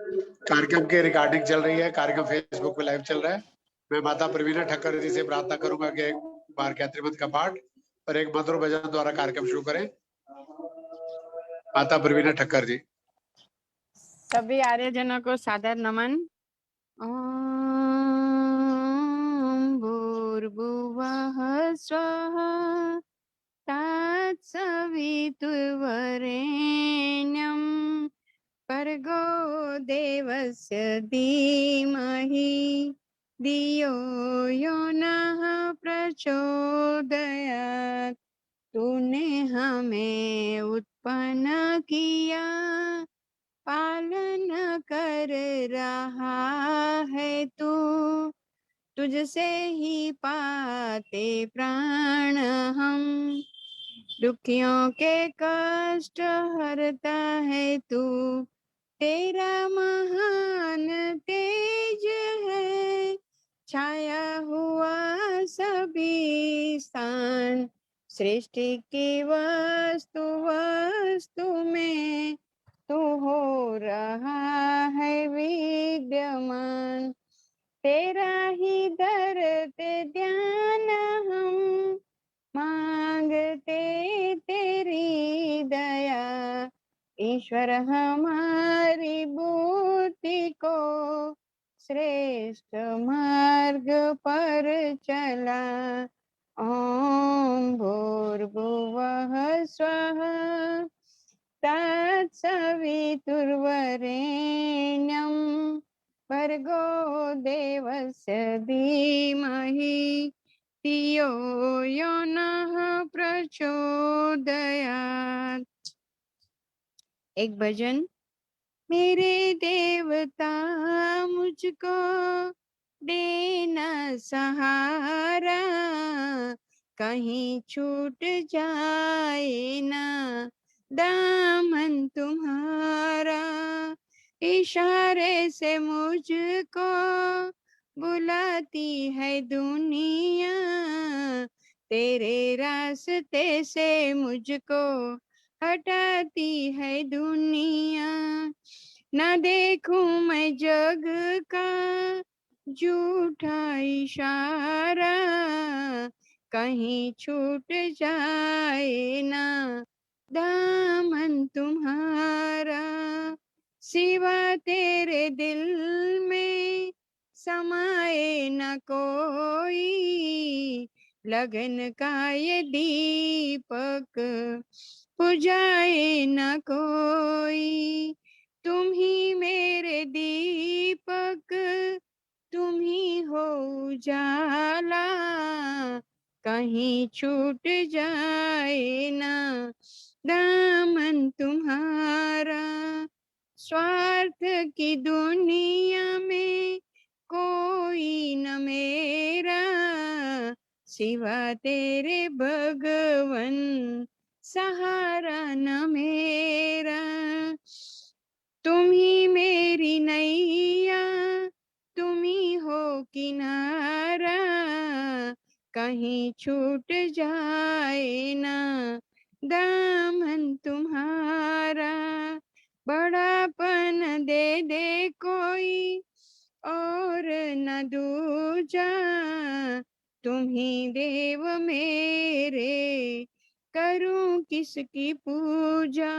कार्यक्रम की रिकॉर्डिंग चल रही है, कार्यक्रम फेसबुक पे लाइव चल रहा है। मैं माता प्रवीणा ठक्कर जी से प्रार्थना करूंगा कि एक बार गायत्री मंत्र का पाठ और एक मधुर भजन द्वारा कार्यक्रम शुरू करें। माता प्रवीणा ठक्कर जी। सभी आर्यजनों को सादर नमन। ओम भूर्भुवः स्वः तत्सवितुर्वरेण्यं भर्गो देवस्य धीमहि धियो यो नः प्रचोदयात्। तूने हमें उत्पन्न किया, पालन कर रहा है तू। तुझसे ही पाते प्राण हम, दुखियों के कष्ट हरता है तू। तेरा महान तेज है, छाया हुआ सभी स्थान। सृष्टि की वस्तु वस्तु में तू हो रहा है विद्यमान। तेरा ही धरते ध्यान हम, मांगते तेरी दया। ईश्वर हमारी बुद्धि को श्रेष्ठ मार्ग पर चला। ओम भूर्भुवः स्वः तत्सवितुर्वरेण्यं भर्गो देवस्य धीमहि धियो यो नः प्रचोदयात्। एक भजन। मेरे देवता मुझको देना सहारा, कहीं छूट जाए ना दामन तुम्हारा। इशारे से मुझको बुलाती है दुनिया, तेरे रास्ते से मुझको हटाती है दुनिया। न देखूं मैं जग का झूठा इशारा, कहीं छूट जाए ना दामन तुम्हारा। सिवा तेरे दिल में समाए न कोई, लगन का ये दीपक बुझाए न कोई। तुम ही मेरे दीपक, तुम ही हो उजाला, कहीं छूट जाए ना दामन तुम्हारा। स्वार्थ की दुनिया में कोई न मेरा, सिवा तेरे भगवन सहारा न मेरा। तुम ही मेरी नैया, तुम ही हो किनारा, कहीं छूट जाए ना दामन तुम्हारा। बड़ापन दे दे कोई और न दूजा, तुम ही देव मेरे, करूं किसकी पूजा।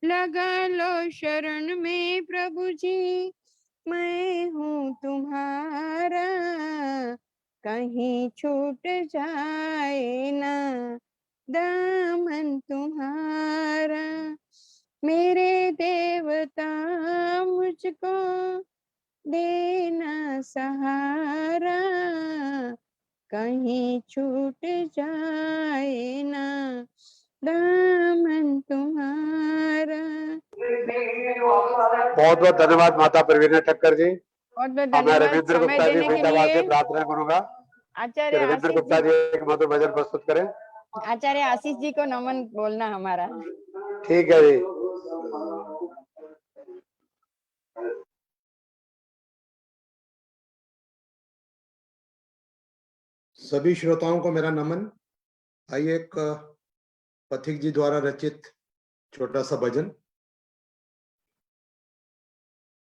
लगा लो शरण में प्रभु जी, मैं हूँ तुम्हारा, कहीं छूट जाए ना दामन तुम्हारा। मेरे देवता मुझको देना सहारा, कहीं छूट जाए ना दामन तुम्हारा। बहुत बहुत धन्यवाद माता प्रवीणा ठक्कर जी। बहुत बहुत मैं धन्यवाद रविंद्र समय गुप्ता जी देने के फरीदाबाद से लिए। प्रार्थना करूंगा कि आचार्य रविंद्र आशीष गुप्ता जी, जी एक मधुर भजन प्रस्तुत करें। आचार्य आशीष जी को नमन बोलना हमारा। ठीक है जी। सभी श्रोताओं को मेरा नमन। आइए एक पथिक जी द्वारा रचित छोटा सा भजन।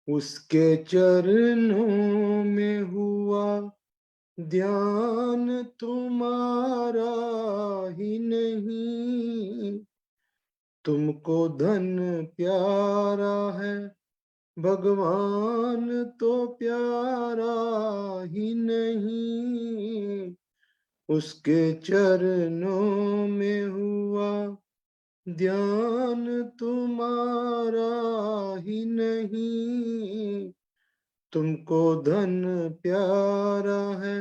उसके चरणों में हुआ ध्यान तुम्हारा ही नहीं, तुमको धन प्यारा है भगवान तो प्यारा ही नहीं, उसके चरणों में हुआ ध्यान तुम्हारा ही नहीं, तुमको धन प्यारा है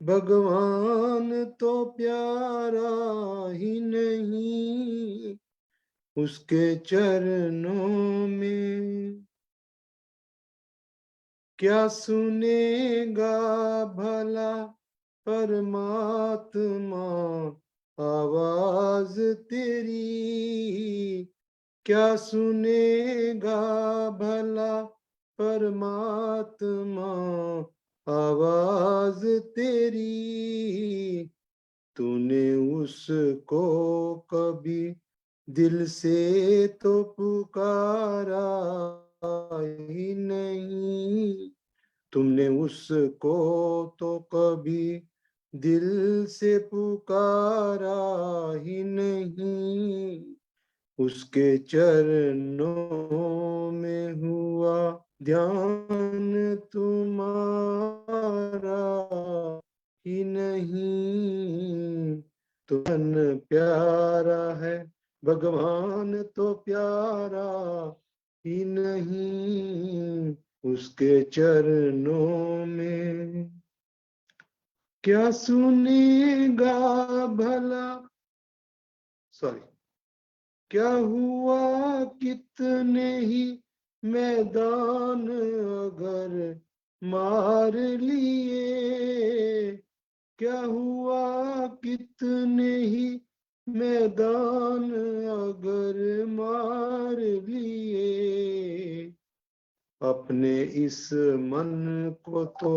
भगवान तो प्यारा ही नहीं, उसके चरणों में क्या सुनेगा भला परमात्मा आवाज तेरी, क्या सुनेगा भला परमात्मा आवाज तेरी, तूने उसको कभी दिल से तो पुकारा ही नहीं, तुमने उसको तो कभी दिल से पुकारा ही नहीं, उसके चरणों में हुआ ध्यान तुम्हारा ही नहीं, तो मन प्यारा है भगवान तो प्यारा ही नहीं, उसके चरणों में क्या सुनेगा भला, सॉरी, क्या हुआ कितने ही मैदान अगर मार लिए, क्या हुआ कितने ही मैदान अगर मार लिए, अपने इस मन को तो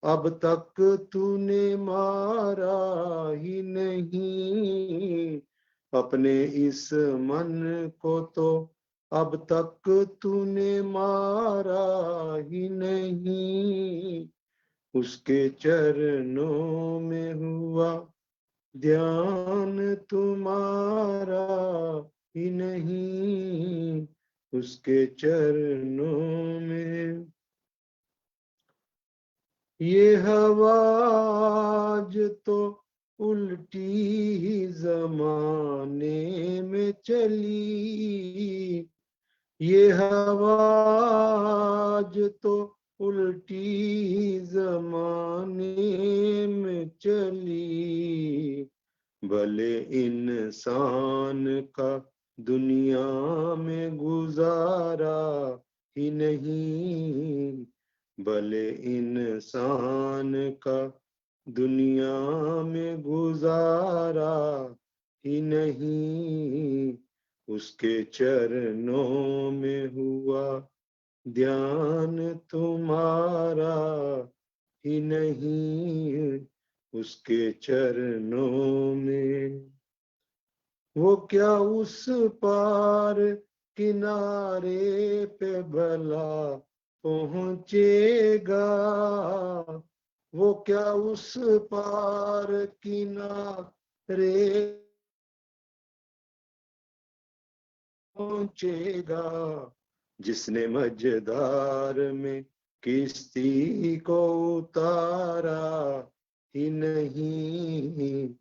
अब तक तूने मारा ही नहीं, अपने इस मन को तो अब तक तूने मारा ही नहीं, उसके चरणों में हुआ ध्यान तुम्हारा ही नहीं, उसके चरणों में ये हवा आज तो उल्टी ही जमाने में चली, ये हवा आज तो उल्टी ही जमाने में चली, भले इंसान का दुनिया में गुजारा ही नहीं, भले इंसान का दुनिया में गुजारा ही नहीं, उसके चरणों में हुआ ध्यान तुम्हारा ही नहीं, उसके चरणों में वो क्या उस पार किनारे पे भला पहुंचेगा, वो क्या उस पार किनारे पहुंचेगा, जिसने मझधार में किश्ती को उतारा ही नहीं,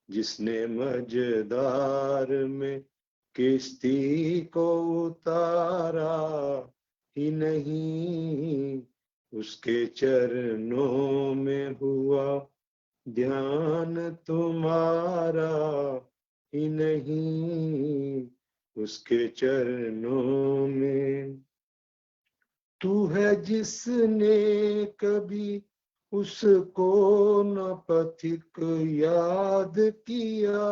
जिसने मझधार में किश्ती को उतारा ही नहीं, उसके चरणों में हुआ ध्यान तुम्हारा ही नहीं, उसके चरणों में तू है जिसने कभी उसको न पथिक याद किया,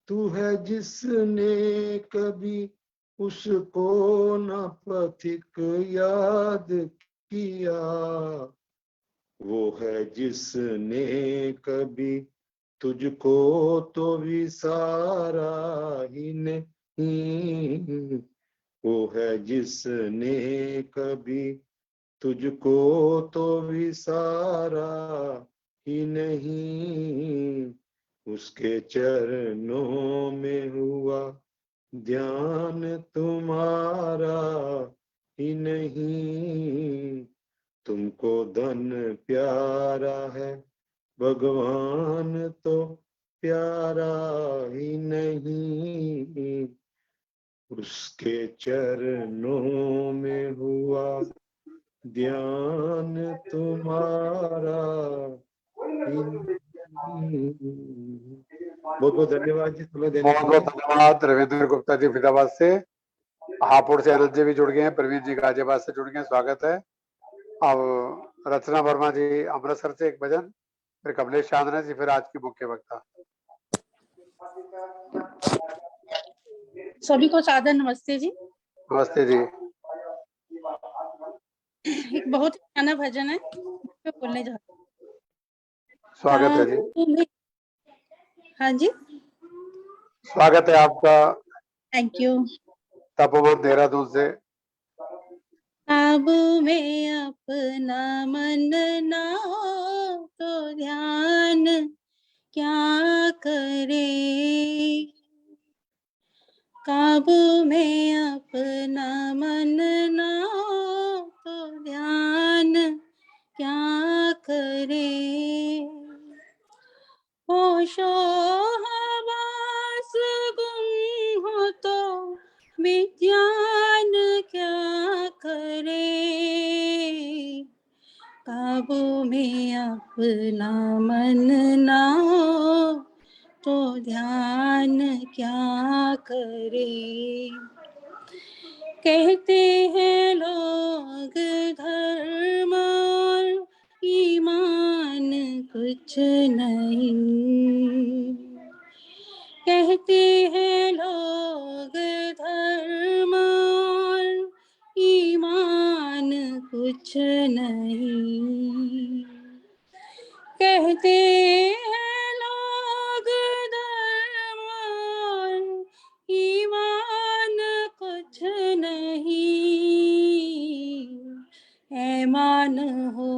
तू है जिसने कभी उसको न पथिक याद किया, वो है जिसने कभी तुझको तो विसारा ही नहीं, वो है जिसने कभी तुझको तो विसारा ही नहीं, उसके चरणों में हुआ ध्यान तुम्हारा ही नहीं। तुमको धन प्यारा है, भगवान तो प्यारा ही नहीं, उसके चरणों में हुआ ध्यान तुम्हारा ही नहीं। बहुत बहुत धन्यवाद जी समय देने बहुत के लिए। बहुत धन्यवाद रविंद्र गुप्ता जी फरीदाबाद से। हापुड़ से अनिल जी भी जुड़ गए हैं, प्रवीण जी गाजियाबाद से जुड़ गए हैं, स्वागत है। अब रचना वर्मा जी अमृतसर से एक भजन, फिर कमलेश चांदना जी, फिर आज की मुख्य वक्ता। सभी को सादर नमस्ते जी। नमस्ते जी। एक बहुत ही पुराना भजन है, मैं बोलने जा स्वागत है जी। रही। हाँ जी, स्वागत है आपका थैंक यू। तपोवन देहरादून से। अब में अपना मन ना हो तो ध्यान क्या करे, काबू में अपना मन ना हो तो ध्यान क्या करे, होशो हवास गुम हो तो विज्ञान क्या करे, काबू में अपना मन ना हो तो ध्यान क्या करे। कहते हैं लोग धर्म और ईमान कुछ नहीं, कहते हैं लोग धर्म और ईमान कुछ नहीं, कहते हैं लोग धर्म और ईमान कुछ नहीं, ईमान हो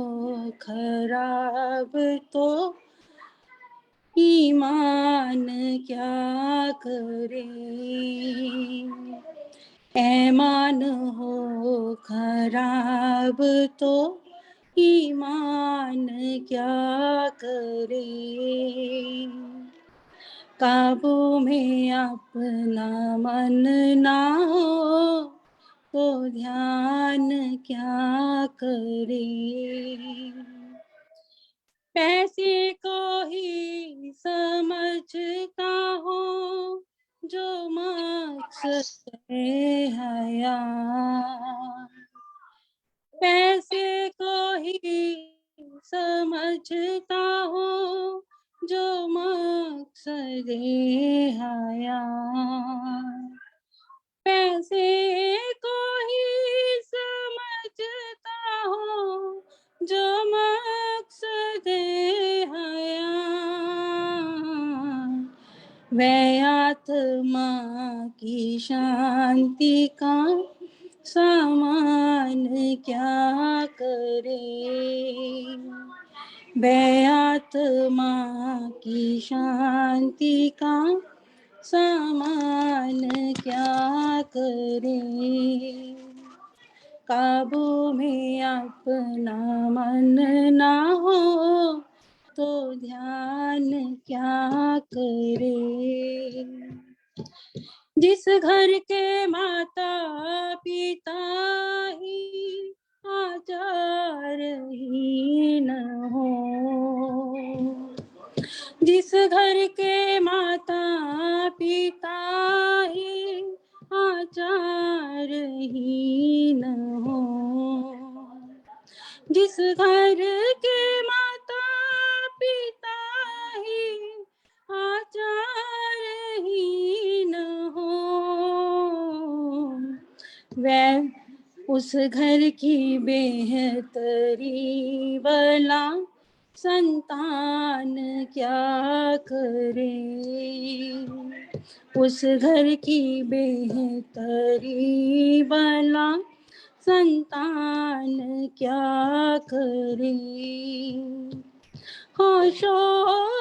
खराब तो ईमान क्या करे, ईमान हो खराब तो ईमान क्या करे, काबू में अपना मन ना हो तो ध्यान क्या करे, पैसे को ही समझता हो जो मकसद है हया, पैसे को ही समझता हो जो मकसद है हया, पैसे को ही समझता हो जो मकसद है हया, वह आत्मा की शांति का सामान क्या करे, वह आत्मा की शांति का सामान क्या करे, काबू में अपना मन ना हो तो ध्यान क्या करे, जिस घर के माता पिता ही आचार ही न हो, जिस घर के माता पिता ही आचार ही न हो, जिस घर के माता पिता ही आचार ही न हो, वह उस घर की बेहतरी भला संतान क्या करे, उस घर की बेहतरी भला संतान क्या करे। होशो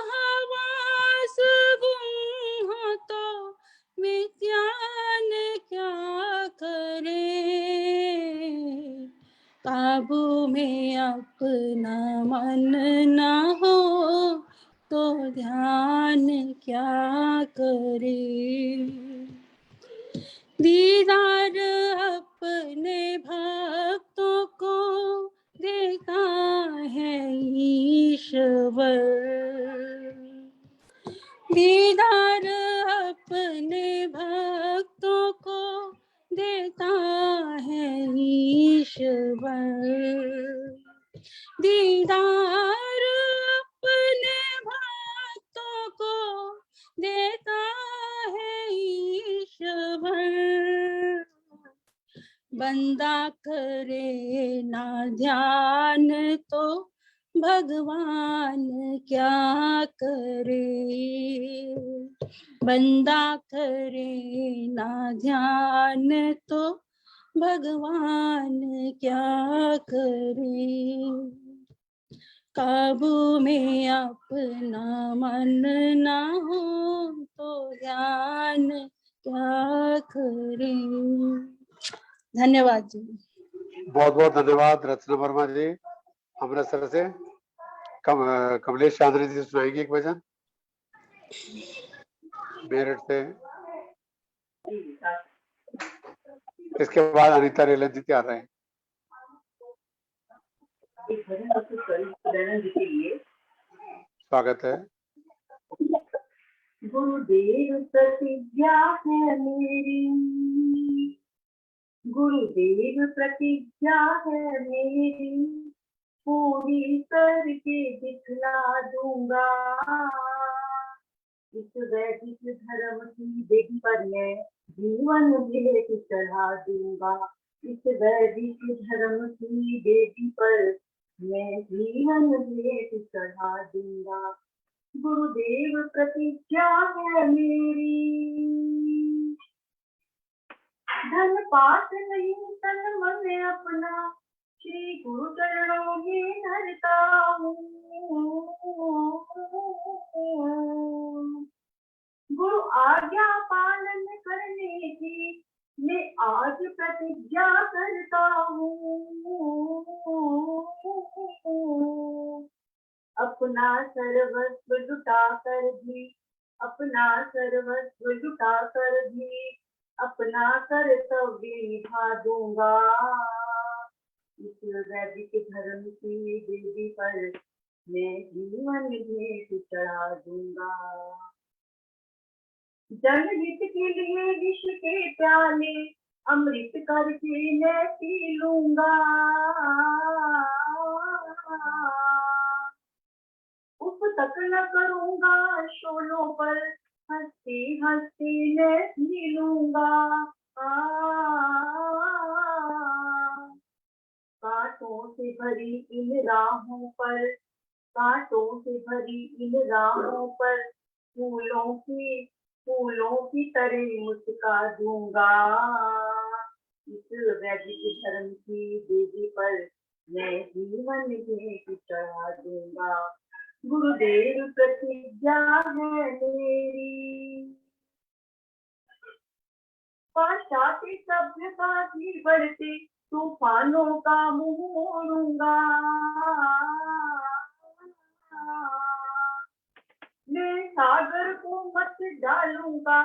हवास गुम हो तो विज्ञान क्या करे, काबू में अपना मन न हो तो ध्यान क्या करे। दीदार अपने भक्तों को देता है ईश्वर, दीदार अपने भक्तों को देता है ईश्वर, दीदार अपने भक्तों को देता है ईश्वर। बंदा करे ना ध्यान तो भगवान क्या करे, बंदा करे ना ध्यान तो भगवान क्या करे। काबू में अपना मन ना हो तो ध्यान क्या करे। धन्यवाद जी। बहुत बहुत धन्यवाद रचना वर्मा जी अमृतसर से। कमलेश चांद्री जी सुनाएंगे एक भजन मेरठ से। इसके बाद अनीता रेलन जी तैयार रहे। स्वागत है। गुरुदेव प्रतिज्ञा है मेरी, गुरुदेव प्रतिज्ञा है मेरी, पूरी करके दिखला दूंगा। इस वैदिक धर्म की बेटी पर मैं जीवन भेंट चढ़ा दूंगा। इस वैदिक धर्म की बेटी पर मैं जीवन भेंट चढ़ा दूंगा। गुरुदेव प्रतिज्ञा है मेरी, धन पास नहीं तन मन अपना श्री गुरु चरणों में धरता हूँ। गुरु आज्ञा पालन करने की मैं आज प्रतिज्ञा करता हूँ। अपना सर्वस्व लुटा कर भी, अपना सर्वस्व लुटा कर भी अपना कर्तव्य निभा दूंगा। इस वैदिक धर्म की देवी पर मैं जीवन भेंट चढ़ा दूंगा। जनहित के लिए विश्व के प्याले अमृत करके मैं पी लूंगा। उप तक न करूंगा शोलों पर, हंसते हंसते मैं पी लूंगा। कांटों से भरी इन राहों पर, कांटों से भरी इन राहों पर फूलों की तरह मुस्का दूंगा। इस वैदिक धर्म की देवी पर मैं जीवन भेंट चढ़ा दूंगा। गुरुदेव प्रतिज्ञा है मेरी, पाश्चात्य सभ्यता की बढ़ते तूफानों का मुंह मोड़ूंगा। मैं सागर को मत डालूंगा,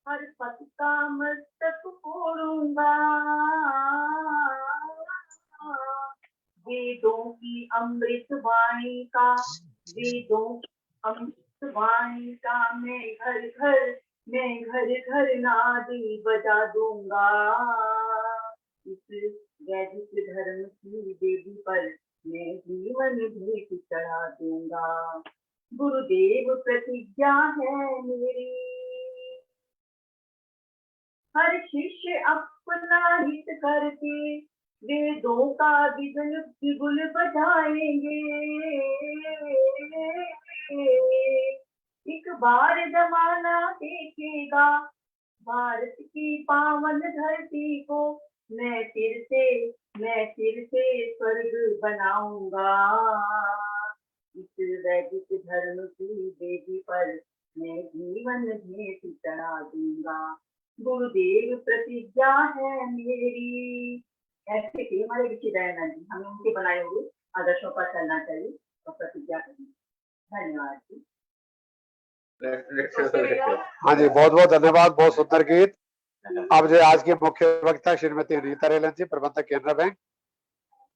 हर पथ का मस्तक फोड़ूंगा। वेदों की अमृत वाणी का, वेदों की अमृत वाणी का मैं घर घर नादी बजा दूंगा। इस वैदिक धर्म की देवी पर मैं जीवन भेंट चढ़ा दूंगा। गुरुदेव प्रतिज्ञा है मेरी, हर शिष्य अपना हित करके वेदों का बिगुल बजाएंगे। एक बार जमाना देखेगा भारत की पावन धरती को, मैं फिर से स्वर्ग बनाऊंगा। इस वैदिक धर्म की वेदी पर मैं जीवन भेंट चढ़ा दूंगा। गुरुदेव प्रतिज्ञा है मेरी। ऐसे थे हमारे ऋषि दयानंद जी, हमें उनके बनाए हुए आदर्शों पर चलना चाहिए और प्रतिज्ञा करनी। धन्यवाद जी। हाँ जी, बहुत बहुत धन्यवाद, बहुत सुंदर गीत। अब जो आज की मुख्य वक्ता श्रीमती अनीता रेलन जी, प्रबंधक केनरा बैंक।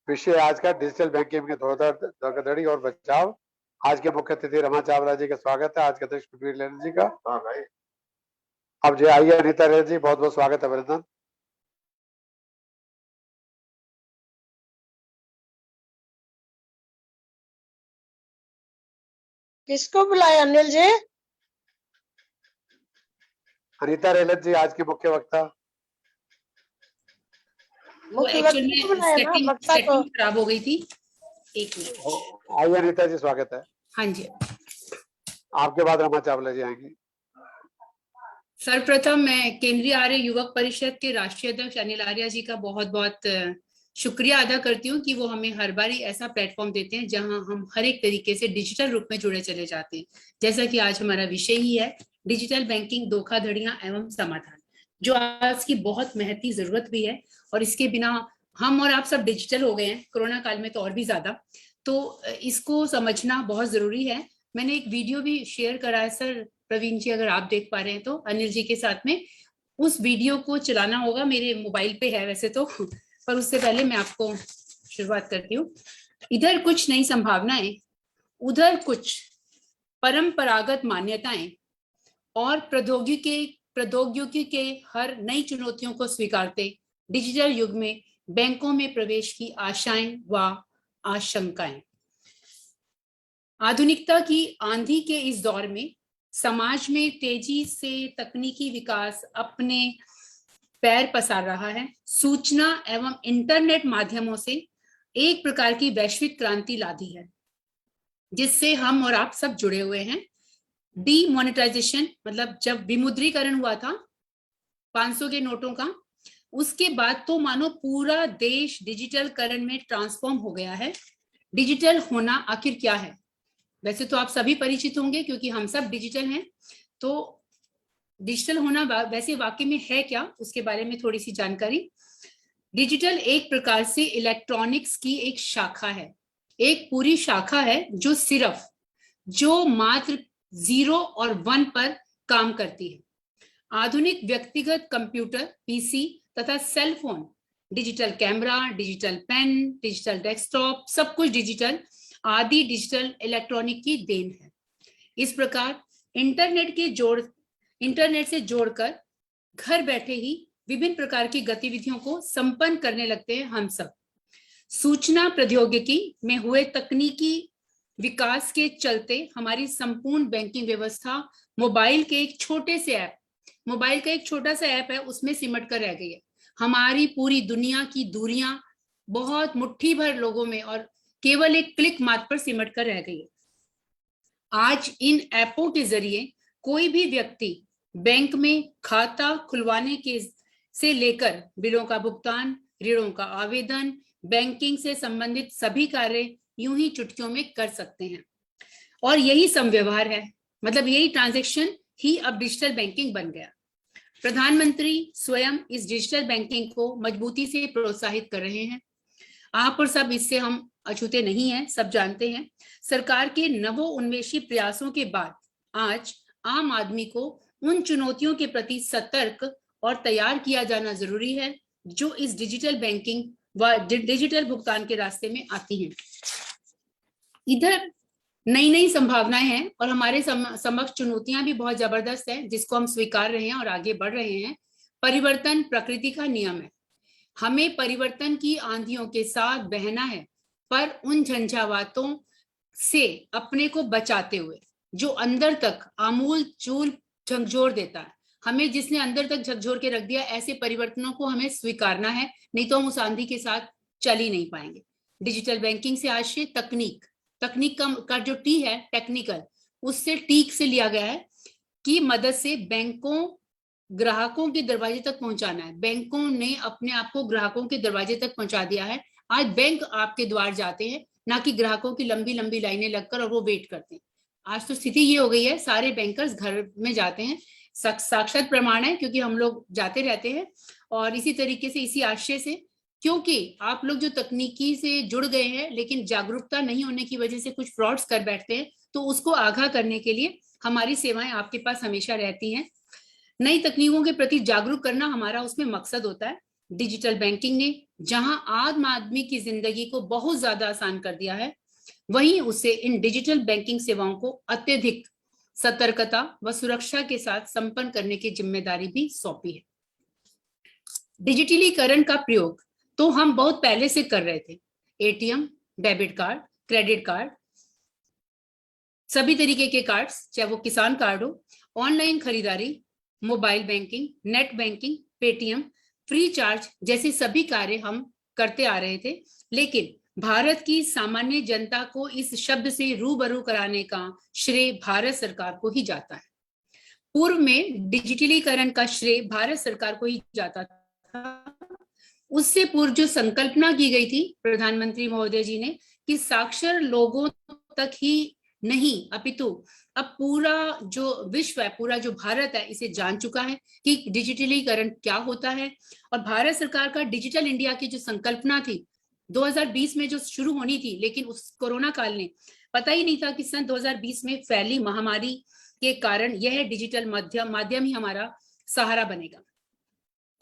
विषय आज का डिजिटल बैंकिंग में धोखाधड़ी और बचाव। आज के मुख्य अतिथि रमा चावला जी का स्वागत है, आज के अध्यक्ष पृथ्वी रेलन जी का। हाँ भाई, अब जो आइए अनीता रेलन जी, बहुत बहुत स्वागत है, अभिनंदन। किसको बुलाया अनिल जी? अनीता रेलन जी आज की मुख्य वक्ता। मुख्य वक्ता को बुलाया ना, वक्ता को खराब हो गई थी। एक मिनट। आइए अनीता जी, स्वागत है। हाँ जी, आपके बाद रमा चावला जी आएंगी। सर्वप्रथम मैं केंद्रीय आर्य युवक परिषद के राष्ट्रीय अध्यक्ष अनिल आर्य जी का बहुत बहुत शुक्रिया अदा करती हूँ कि वो हमें हर बारी ऐसा प्लेटफॉर्म देते हैं जहां हम हर एक तरीके से डिजिटल रूप में जुड़े चले जाते हैं। जैसा कि आज हमारा विषय ही है डिजिटल बैंकिंग, धोखाधड़ियां एवं समाधान, जो आज की बहुत महती जरूरत भी है। और इसके बिना हम और आप सब डिजिटल हो गए हैं, कोरोना काल में तो और भी ज्यादा, तो इसको समझना बहुत जरूरी है। मैंने एक वीडियो भी शेयर करा है सर, प्रवीण जी अगर आप देख पा रहे हैं तो, अनिल जी के साथ में। उस वीडियो को चलाना होगा, मेरे मोबाइल पे है वैसे तो, पर उससे पहले मैं आपको शुरुआत करती हूँ। इधर कुछ नई संभावनाएं, उधर कुछ परंपरागत मान्यताएं और प्रौद्योगिकी के हर नई चुनौतियों को स्वीकारते डिजिटल युग में बैंकों में प्रवेश की आशाएं व आशंकाएं। आधुनिकता की आंधी के इस दौर में समाज में तेजी से तकनीकी विकास अपने पैर पसार रहा है। सूचना एवं इंटरनेट माध्यमों से एक प्रकार की वैश्विक क्रांति ला दी है, जिससे हम और आप सब जुड़े हुए हैं। डीमोनेटाइजेशन मतलब जब विमुद्रीकरण हुआ था 500 के नोटों का, उसके बाद तो मानो पूरा देश डिजिटलकरण में ट्रांसफॉर्म हो गया है। डिजिटल होना आखिर क्या है? वैसे तो आप सभी परिचित होंगे क्योंकि हम सब डिजिटल हैं। तो डिजिटल होना वैसे वाकई में है क्या, उसके बारे में थोड़ी सी जानकारी। डिजिटल एक प्रकार से इलेक्ट्रॉनिक्स की एक शाखा है, एक पूरी शाखा है जो मात्र 0 और 1 पर काम करती है। आधुनिक व्यक्तिगत कंप्यूटर, पीसी तथा cell phone, digital camera, digital pen, digital desktop, सब कुछ डिजिटल आदि डिजिटल इलेक्ट्रॉनिक की देन है। इस प्रकार इंटरनेट से जोड़कर घर बैठे ही विभिन्न प्रकार की गतिविधियों को संपन्न करने लगते हैं हम सब। सूचना प्रौद्योगिकी में हुए तकनीकी विकास के चलते हमारी संपूर्ण बैंकिंग व्यवस्था मोबाइल का एक छोटा सा ऐप है, उसमें सिमट कर रह गई है। हमारी पूरी दुनिया की दूरियां बहुत मुट्ठी भर लोगों में और केवल एक क्लिक मात्र पर सिमट कर रह गई है। आज इन ऐपों के जरिए कोई भी व्यक्ति बैंक में खाता खुलवाने के से लेकर बिलों का भुगतान, ऋणों का आवेदन, बैंकिंग से संबंधित सभी कार्य यूं ही चुटकियों में कर सकते हैं। और यही संव्यवहार है, मतलब यही ट्रांजैक्शन ही अब डिजिटल बैंकिंग बन गया। प्रधानमंत्री स्वयं इस डिजिटल बैंकिंग को मजबूती से प्रोत्साहित कर रहे हैं। आप और सब इससे हम अछूते नहीं हैं, सब जानते हैं। सरकार के नवोन्मेषी प्रयासों के बाद आज आम आदमी को उन चुनौतियों के प्रति सतर्क और तैयार किया जाना जरूरी है जो इस डिजिटल बैंकिंग व डिजिटल भुगतान के रास्ते में आती हैं। इधर नई संभावनाएं हैं और हमारे समक्ष चुनौतियां भी बहुत जबरदस्त हैं, जिसको हम स्वीकार रहे हैं और आगे बढ़ रहे हैं। परिवर्तन प्रकृति का नियम है, हमें परिवर्तन की आंधियों के साथ बहना है, पर उन झंझावातों से अपने को बचाते हुए जो अंदर तक आमूल चूल झकझोर देता है, हमें जिसने अंदर तक झकझोर के रख दिया, ऐसे परिवर्तनों को हमें स्वीकारना है, नहीं तो हम उस आंधी के साथ चल ही नहीं पाएंगे। डिजिटल बैंकिंग से आशय तकनीक, तकनीक का जो टी है टेक्निकल, उससे टीक से लिया गया है कि मदद से बैंकों ग्राहकों के दरवाजे तक पहुंचाना है। बैंकों ने अपने आप को ग्राहकों के दरवाजे तक पहुंचा दिया है। आज बैंक आपके द्वार जाते हैं, ना कि ग्राहकों की लंबी लंबी लाइनें लगकर और वो वेट करते हैं। आज तो स्थिति ये हो गई है, सारे बैंकर्स घर में जाते हैं। साक्षात प्रमाण है, क्योंकि हम लोग जाते रहते हैं। और इसी तरीके से, इसी आशय से, क्योंकि आप लोग जो तकनीकी से जुड़ गए हैं लेकिन जागरूकता नहीं होने की वजह से कुछ फ्रॉड्स कर बैठते हैं, तो उसको आगाह करने के लिए हमारी सेवाएं आपके पास हमेशा रहती हैं। नई तकनीकों के प्रति जागरूक करना हमारा उसमें मकसद होता है। डिजिटल बैंकिंग ने जहां आम आदमी की जिंदगी को बहुत ज्यादा आसान कर दिया है, वहीं उसे इन डिजिटल बैंकिंग सेवाओं को अत्यधिक सतर्कता व सुरक्षा के साथ संपन्न करने की जिम्मेदारी भी सौंपी है। डिजिटलीकरण का प्रयोग तो हम बहुत पहले से कर रहे थे। ATM, debit card, credit card, सभी तरीके के कार्ड्स, चाहे वो किसान कार्ड हो, ऑनलाइन खरीदारी, mobile banking, net banking, Paytm, free charge जैसे सभी कार्य हम करते आ रहे थे। लेकिन भारत की सामान्य जनता को इस शब्द से रूबरू कराने का श्रेय भारत सरकार को ही जाता है। पूर्व में डिजिटलीकरण का श्रेय भारत सरकार को ही जाता था। उससे पूर्व जो संकल्पना की गई थी प्रधानमंत्री महोदय जी ने कि साक्षर लोगों तक ही नहीं अपितु अब पूरा जो विश्व है, पूरा जो भारत है, इसे जान चुका है कि डिजिटलीकरण क्या होता है। और भारत सरकार का डिजिटल इंडिया की जो संकल्पना थी 2020 में जो शुरू होनी थी, लेकिन उस कोरोना काल ने पता ही नहीं था कि सन 2020 में फैली महामारी के कारण यह डिजिटल माध्यम ही हमारा सहारा बनेगा।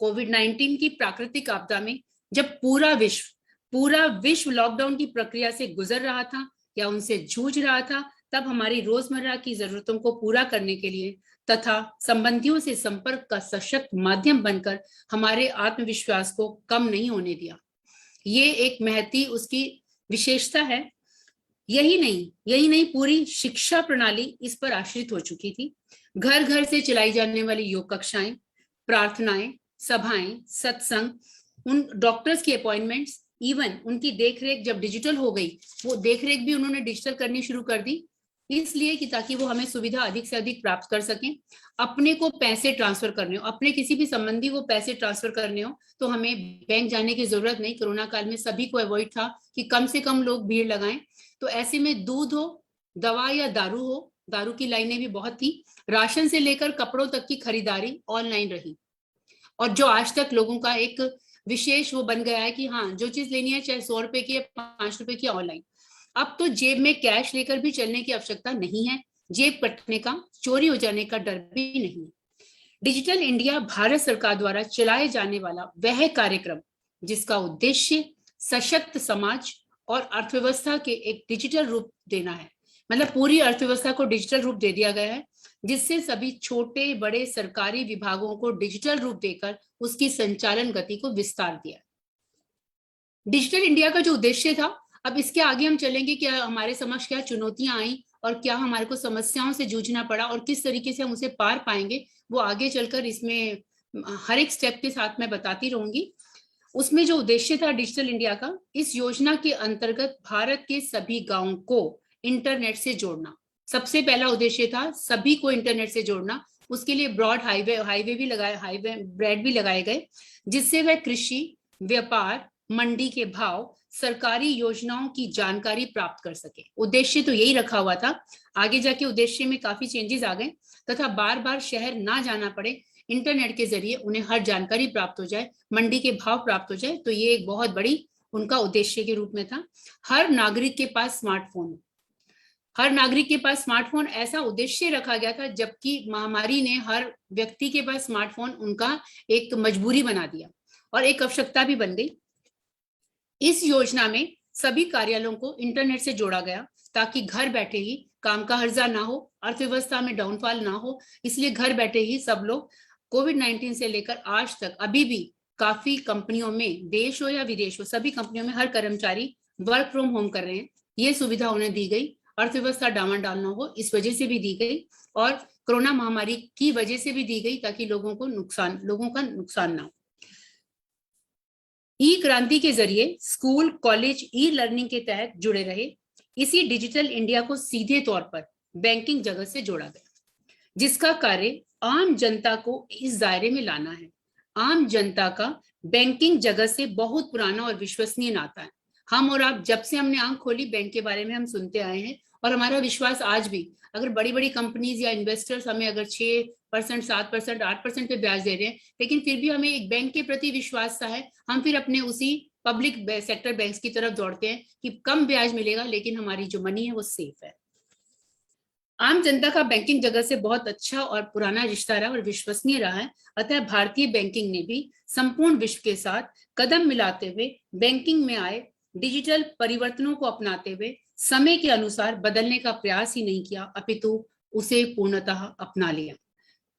कोविड-19 की प्राकृतिक आपदा में जब पूरा विश्व लॉकडाउन की प्रक्रिया से गुजर रहा था या उनसे जूझ रहा था, तब हमारी रोजमर्रा की जरूरतों को पूरा करने के लिए तथा संबंधियों से संपर्क का सशक्त माध्यम बनकर हमारे आत्मविश्वास को कम नहीं होने दिया। ये एक महती उसकी विशेषता है। यही नहीं पूरी शिक्षा प्रणाली इस पर आश्रित हो चुकी थी। घर घर से चलाई जाने वाली योग कक्षाएं, प्रार्थनाएं, सभाएं, सत्संग, उन डॉक्टर्स की अपॉइंटमेंट्स, इवन उनकी देखरेख जब डिजिटल हो गई, वो देखरेख भी उन्होंने डिजिटल करनी शुरू कर दी, इसलिए कि ताकि वो हमें सुविधा अधिक से अधिक प्राप्त कर सकें। अपने को पैसे ट्रांसफर करने हो, अपने किसी भी संबंधी को पैसे ट्रांसफर करने हो, तो हमें बैंक जाने की जरूरत नहीं। कोरोना काल में सभी को अवॉइड था कि कम से कम लोग भीड़ लगाएं। तो ऐसे में दूध हो, दवा या दारू हो, दारू की लाइनें भी बहुत थी, राशन से लेकर कपड़ों तक की खरीदारी ऑनलाइन रही। और जो आज तक लोगों का एक विशेष वो बन गया है कि हाँ, जो चीज लेनी है चाहे 100 रुपए की, 5 रुपए की, ऑनलाइन। अब तो जेब में कैश लेकर भी चलने की आवश्यकता नहीं है, जेब कटने का, चोरी हो जाने का डर भी नहीं है। डिजिटल इंडिया भारत सरकार द्वारा चलाए जाने वाला वह कार्यक्रम जिसका उद्देश्य सशक्त समाज और अर्थव्यवस्था के एक डिजिटल रूप देना है। मतलब पूरी अर्थव्यवस्था को डिजिटल रूप दे दिया गया है, जिससे सभी छोटे बड़े सरकारी विभागों को डिजिटल रूप देकर उसकी संचालन गति को विस्तार दिया। डिजिटल इंडिया का जो उद्देश्य था, अब इसके आगे हम चलेंगे कि हमारे समक्ष क्या चुनौतियां आई और क्या हमारे को समस्याओं से जूझना पड़ा और किस तरीके से हम उसे पार पाएंगे, वो आगे चलकर इसमें हर एक स्टेप के साथ मैं बताती रहूंगी। उसमें जो उद्देश्य था डिजिटल इंडिया का, इस योजना के अंतर्गत भारत के सभी गांवों को इंटरनेट से जोड़ना सबसे पहला उद्देश्य था, सभी को इंटरनेट से जोड़ना। उसके लिए ब्रॉड ब्रैड भी लगाए गए, जिससे वह कृषि, व्यापार, मंडी के भाव, सरकारी योजनाओं की जानकारी प्राप्त कर सके। उद्देश्य तो यही रखा हुआ था। आगे जाके उद्देश्य में काफी चेंजेस आ गए तथा बार बार शहर ना जाना पड़े, इंटरनेट के जरिए उन्हें हर जानकारी प्राप्त हो जाए, मंडी के भाव प्राप्त हो जाए। तो ये एक बहुत बड़ी उनका उद्देश्य के रूप में था। हर नागरिक के पास स्मार्टफोन, हर नागरिक के पास स्मार्टफोन, ऐसा उद्देश्य रखा गया था, जबकि महामारी ने हर व्यक्ति के पास स्मार्टफोन उनका एक मजबूरी बना दिया और एक आवश्यकता भी बन गई। इस योजना में सभी कार्यालयों को इंटरनेट से जोड़ा गया ताकि घर बैठे ही काम का हर्जा ना हो, अर्थव्यवस्था में डाउनफॉल ना हो। इसलिए घर बैठे ही सब लोग कोविड-19 से लेकर आज तक अभी भी काफी कंपनियों में, देश हो या विदेश हो, सभी कंपनियों में हर कर्मचारी वर्क फ्रॉम होम कर रहे हैं। ये सुविधा उन्हें दी गई। अर्थव्यवस्था डामाडोल ना हो, इस वजह से भी दी गई और कोरोना महामारी की वजह से भी दी गई ताकि लोगों का नुकसान ना हो। ई क्रांति के जरिए स्कूल कॉलेज ई लर्निंग के तहत जुड़े रहे। इसी डिजिटल इंडिया को सीधे तौर पर बैंकिंग जगत से जोड़ा गया, जिसका कार्य आम जनता को इस दायरे में लाना है। आम जनता का बैंकिंग जगत से बहुत पुराना और विश्वसनीय नाता है। हम और आप जब से हमने आंख खोली बैंक के बारे में हम सुनते आए हैं, और हमारा विश्वास आज भी, अगर बड़ी बड़ी कंपनीज या इन्वेस्टर्स हमें अगर 6%, 7%, 8% पे ब्याज दे रहे हैं, लेकिन फिर भी हमें एक बैंक के प्रति विश्वास सा है, हम फिर अपने उसी पब्लिक सेक्टर बैंक्स की तरफ दौड़ते हैं कि कम ब्याज मिलेगा लेकिन हमारी जो मनी है वो सेफ है। आम जनता का बैंकिंग जगत से बहुत अच्छा और पुराना रिश्ता रहा और विश्वसनीय रहा है। अतः भारतीय बैंकिंग ने भी संपूर्ण विश्व के साथ कदम मिलाते हुए बैंकिंग में आए डिजिटल परिवर्तनों को अपनाते हुए समय के अनुसार बदलने का प्रयास ही नहीं किया, अपितु उसे पूर्णतः अपना लिया।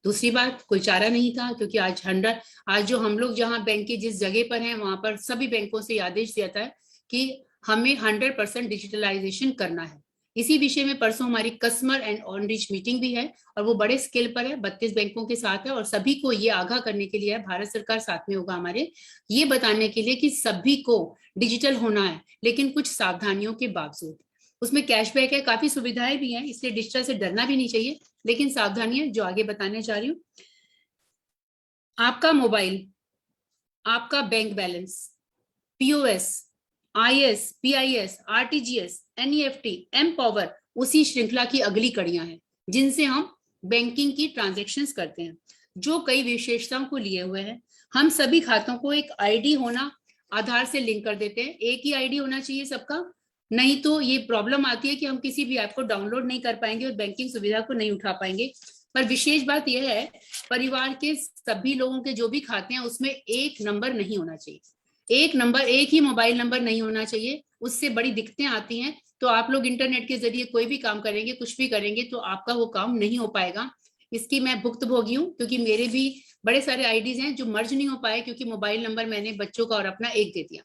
दूसरी बात, कोई चारा नहीं था, क्योंकि आज जो हम लोग जहां बैंक के जिस जगह पर हैं वहां पर सभी बैंकों से आदेश दिया है कि हमें 100% डिजिटलाइजेशन करना है। इसी विषय में परसों हमारी कस्टमर एंड ऑनरीच मीटिंग भी है, और वो बड़े स्केल पर है, 32 बैंकों के साथ है, और सभी को ये आगाह करने के लिए है, भारत सरकार साथ में होगा हमारे, ये बताने के लिए कि सभी को डिजिटल होना है, लेकिन कुछ सावधानियों के बावजूद। उसमें कैशबैक है, काफी सुविधाएं भी हैं, इसलिए डिजिटल से डरना भी नहीं चाहिए, लेकिन सावधानियां जो आगे बताने जा रही हूँ। आपका मोबाइल, आपका bank balance, POS, IS, PIS, RTGS, NEFT, empower उसी श्रृंखला की अगली कड़ियां हैं जिनसे हम बैंकिंग की ट्रांजैक्शंस करते हैं, जो कई विशेषताओं को लिए हुए हैं। हम सभी खातों को एक आईडी होना, आधार से लिंक कर देते हैं। एक ही आईडी होना चाहिए सबका, नहीं तो ये प्रॉब्लम आती है कि हम किसी भी ऐप को डाउनलोड नहीं कर पाएंगे और बैंकिंग सुविधा को नहीं उठा पाएंगे। पर विशेष बात यह है, परिवार के सभी लोगों के जो भी खाते हैं उसमें एक नंबर नहीं होना चाहिए, एक ही मोबाइल नंबर नहीं होना चाहिए। उससे बड़ी दिक्कतें आती हैं। तो आप लोग इंटरनेट के जरिए कोई भी काम करेंगे, कुछ भी करेंगे, तो आपका वो काम नहीं हो पाएगा। इसकी मैं भुक्तभोगी हूँ, क्योंकि मेरे भी बड़े सारे आईडीज हैं जो मर्ज नहीं हो पाए, क्योंकि मोबाइल नंबर मैंने बच्चों का और अपना एक दे दिया।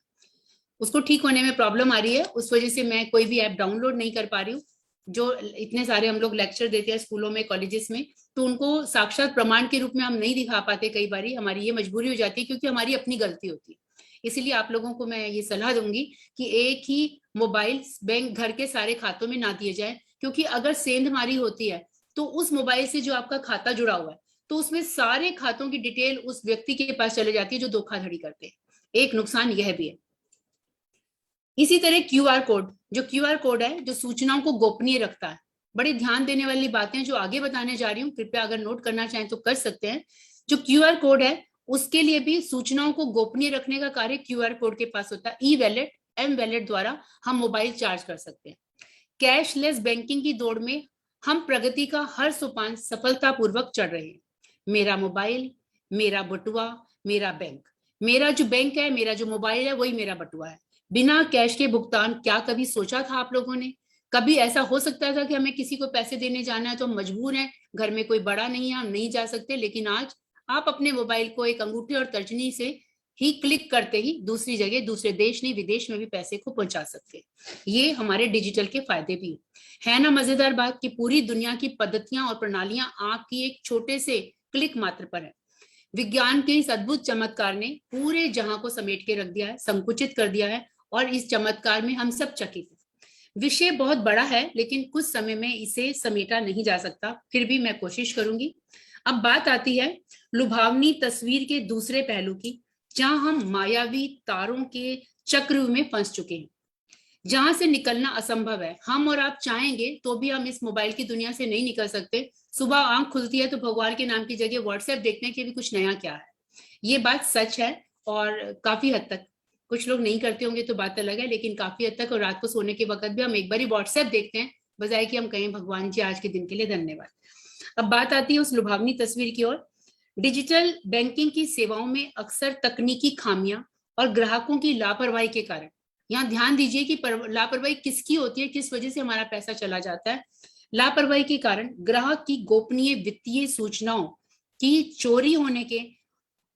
उसको ठीक होने में प्रॉब्लम आ रही है, उस वजह से मैं कोई भी ऐप डाउनलोड नहीं कर पा रही हूँ। जो इतने सारे हम लोग लेक्चर देते हैं स्कूलों में, कॉलेजेस में, तो उनको साक्षात प्रमाण के रूप में हम नहीं दिखा पाते। कई बार हमारी ये मजबूरी हो जाती है, क्योंकि हमारी अपनी गलती होती है। इसीलिए आप लोगों को मैं ये सलाह दूंगी कि एक ही मोबाइल बैंक घर के सारे खातों में ना दिए जाए, क्योंकि अगर सेंधमारी होती है तो उस मोबाइल से जो आपका खाता जुड़ा हुआ है, तो उसमें सारे खातों की डिटेल उस व्यक्ति के पास चले जाती है जो धोखाधड़ी करते हैं। एक नुकसान यह भी है। इसी तरह क्यूआर कोड है, जो सूचनाओं को गोपनीय रखता है। बड़ी ध्यान देने वाली बातें जो आगे बताने जा रही हूँ, कृपया अगर नोट करना चाहें तो कर सकते हैं। जो क्यूआर कोड है उसके लिए भी सूचनाओं को गोपनीय रखने का कार्य क्यूआर कोड के पास होता है। ई वैलेट, एम वैलेट द्वारा हम मोबाइल चार्ज कर सकते हैं। कैशलेस बैंकिंग की दौड़ में हम प्रगति का हर सोपान सफलतापूर्वक चढ़ रहे हैं। मेरा मोबाइल, मेरा बटुआ, मेरा बैंक। मेरा जो बैंक है, मेरा जो मोबाइल है, वही मेरा बटुआ है। बिना कैश के भुगतान क्या कभी सोचा था आप लोगों ने? कभी ऐसा हो सकता था कि हमें किसी को पैसे देने जाना है तो हम मजबूर हैं, घर में कोई बड़ा नहीं है, हम नहीं जा सकते, लेकिन आज आप अपने मोबाइल को एक अंगूठे और तर्जनी से ही क्लिक करते ही दूसरी जगह, दूसरे देश नहीं विदेश में भी पैसे को पहुंचा सकते हैं। ये हमारे डिजिटल के फायदे भी है ना। मजेदार बात कि पूरी दुनिया की पद्धतियां और प्रणालियां आपकी एक छोटे से क्लिक मात्र पर है। विज्ञान के इस अद्भुत चमत्कार ने पूरे जहां को समेट के रख दिया है, संकुचित कर दिया है, और इस चमत्कार में हम सब चकित हैं। विषय बहुत बड़ा है, लेकिन कुछ समय में इसे समेटा नहीं जा सकता, फिर भी मैं कोशिश करूंगी। अब बात आती है लुभावनी तस्वीर के दूसरे पहलू की, जहां हम मायावी तारों के चक्र में फंस चुके हैं, जहां से निकलना असंभव है। हम और आप चाहेंगे तो भी हम इस मोबाइल की दुनिया से नहीं निकल सकते। सुबह आंख खुलती है तो भगवान के नाम की जगह व्हाट्सएप देखने के भी कुछ नया क्या है। ये बात सच है, और काफी हद तक, कुछ लोग नहीं करते होंगे तो बात अलग है, लेकिन काफी हद तक, और रात को सोने के वक्त भी हम एक बार ही व्हाट्सएप देखते हैं, बजाय कि हम कहें भगवान जी आज के दिन के लिए धन्यवाद। अब बात आती है उस लुभावनी तस्वीर की ओर। डिजिटल बैंकिंग की सेवाओं में अक्सर तकनीकी खामियां और ग्राहकों की लापरवाही के कारण, यहाँ ध्यान दीजिए कि लापरवाही किसकी होती है, किस वजह से हमारा पैसा चला जाता है। लापरवाही के कारण ग्राहक की गोपनीय वित्तीय सूचनाओं की चोरी होने के,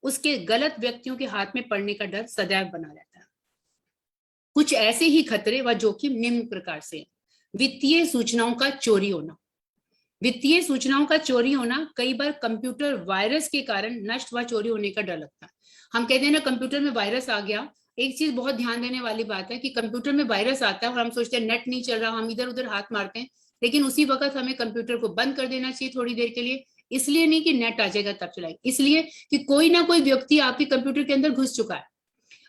उसके गलत व्यक्तियों के हाथ में पड़ने का डर सदैव बना रहता है। कुछ ऐसे ही खतरे व जोखिम निम्न प्रकार से। वित्तीय सूचनाओं का चोरी होना। वित्तीय सूचनाओं का चोरी होना कई बार कंप्यूटर वायरस के कारण नष्ट व चोरी होने का डर लगता है। हम कहते हैं ना, कंप्यूटर में वायरस आ गया, एक चीज बहुत ध्यान देने वाली बात है कि कंप्यूटर में वायरस आता है और हम सोचते हैं नेट नहीं चल रहा, हम इधर उधर हाथ मारते हैं, लेकिन उसी वक्त हमें कंप्यूटर को बंद कर देना चाहिए थोड़ी देर के लिए। इसलिए नहीं कि नेट आ जाएगा तब चलाएंगे, इसलिए कि कोई ना कोई व्यक्ति आपके कंप्यूटर के अंदर घुस चुका है,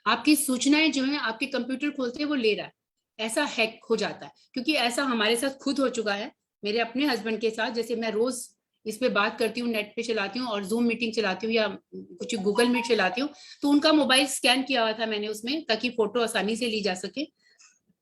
आपकी सूचनाएं जो है आपके कंप्यूटर खोलते वो ले रहा है, ऐसा हैक हो जाता है। क्योंकि ऐसा हमारे साथ खुद हो चुका है, मेरे अपने हस्बैंड के साथ। जैसे मैं रोज इस पे बात करती हूँ, नेट पे चलाती हूँ और जूम मीटिंग चलाती हूँ या कुछ गूगल मीट चलाती हूँ, तो उनका मोबाइल स्कैन किया हुआ था मैंने उसमें, ताकि फोटो आसानी से ली जा सके।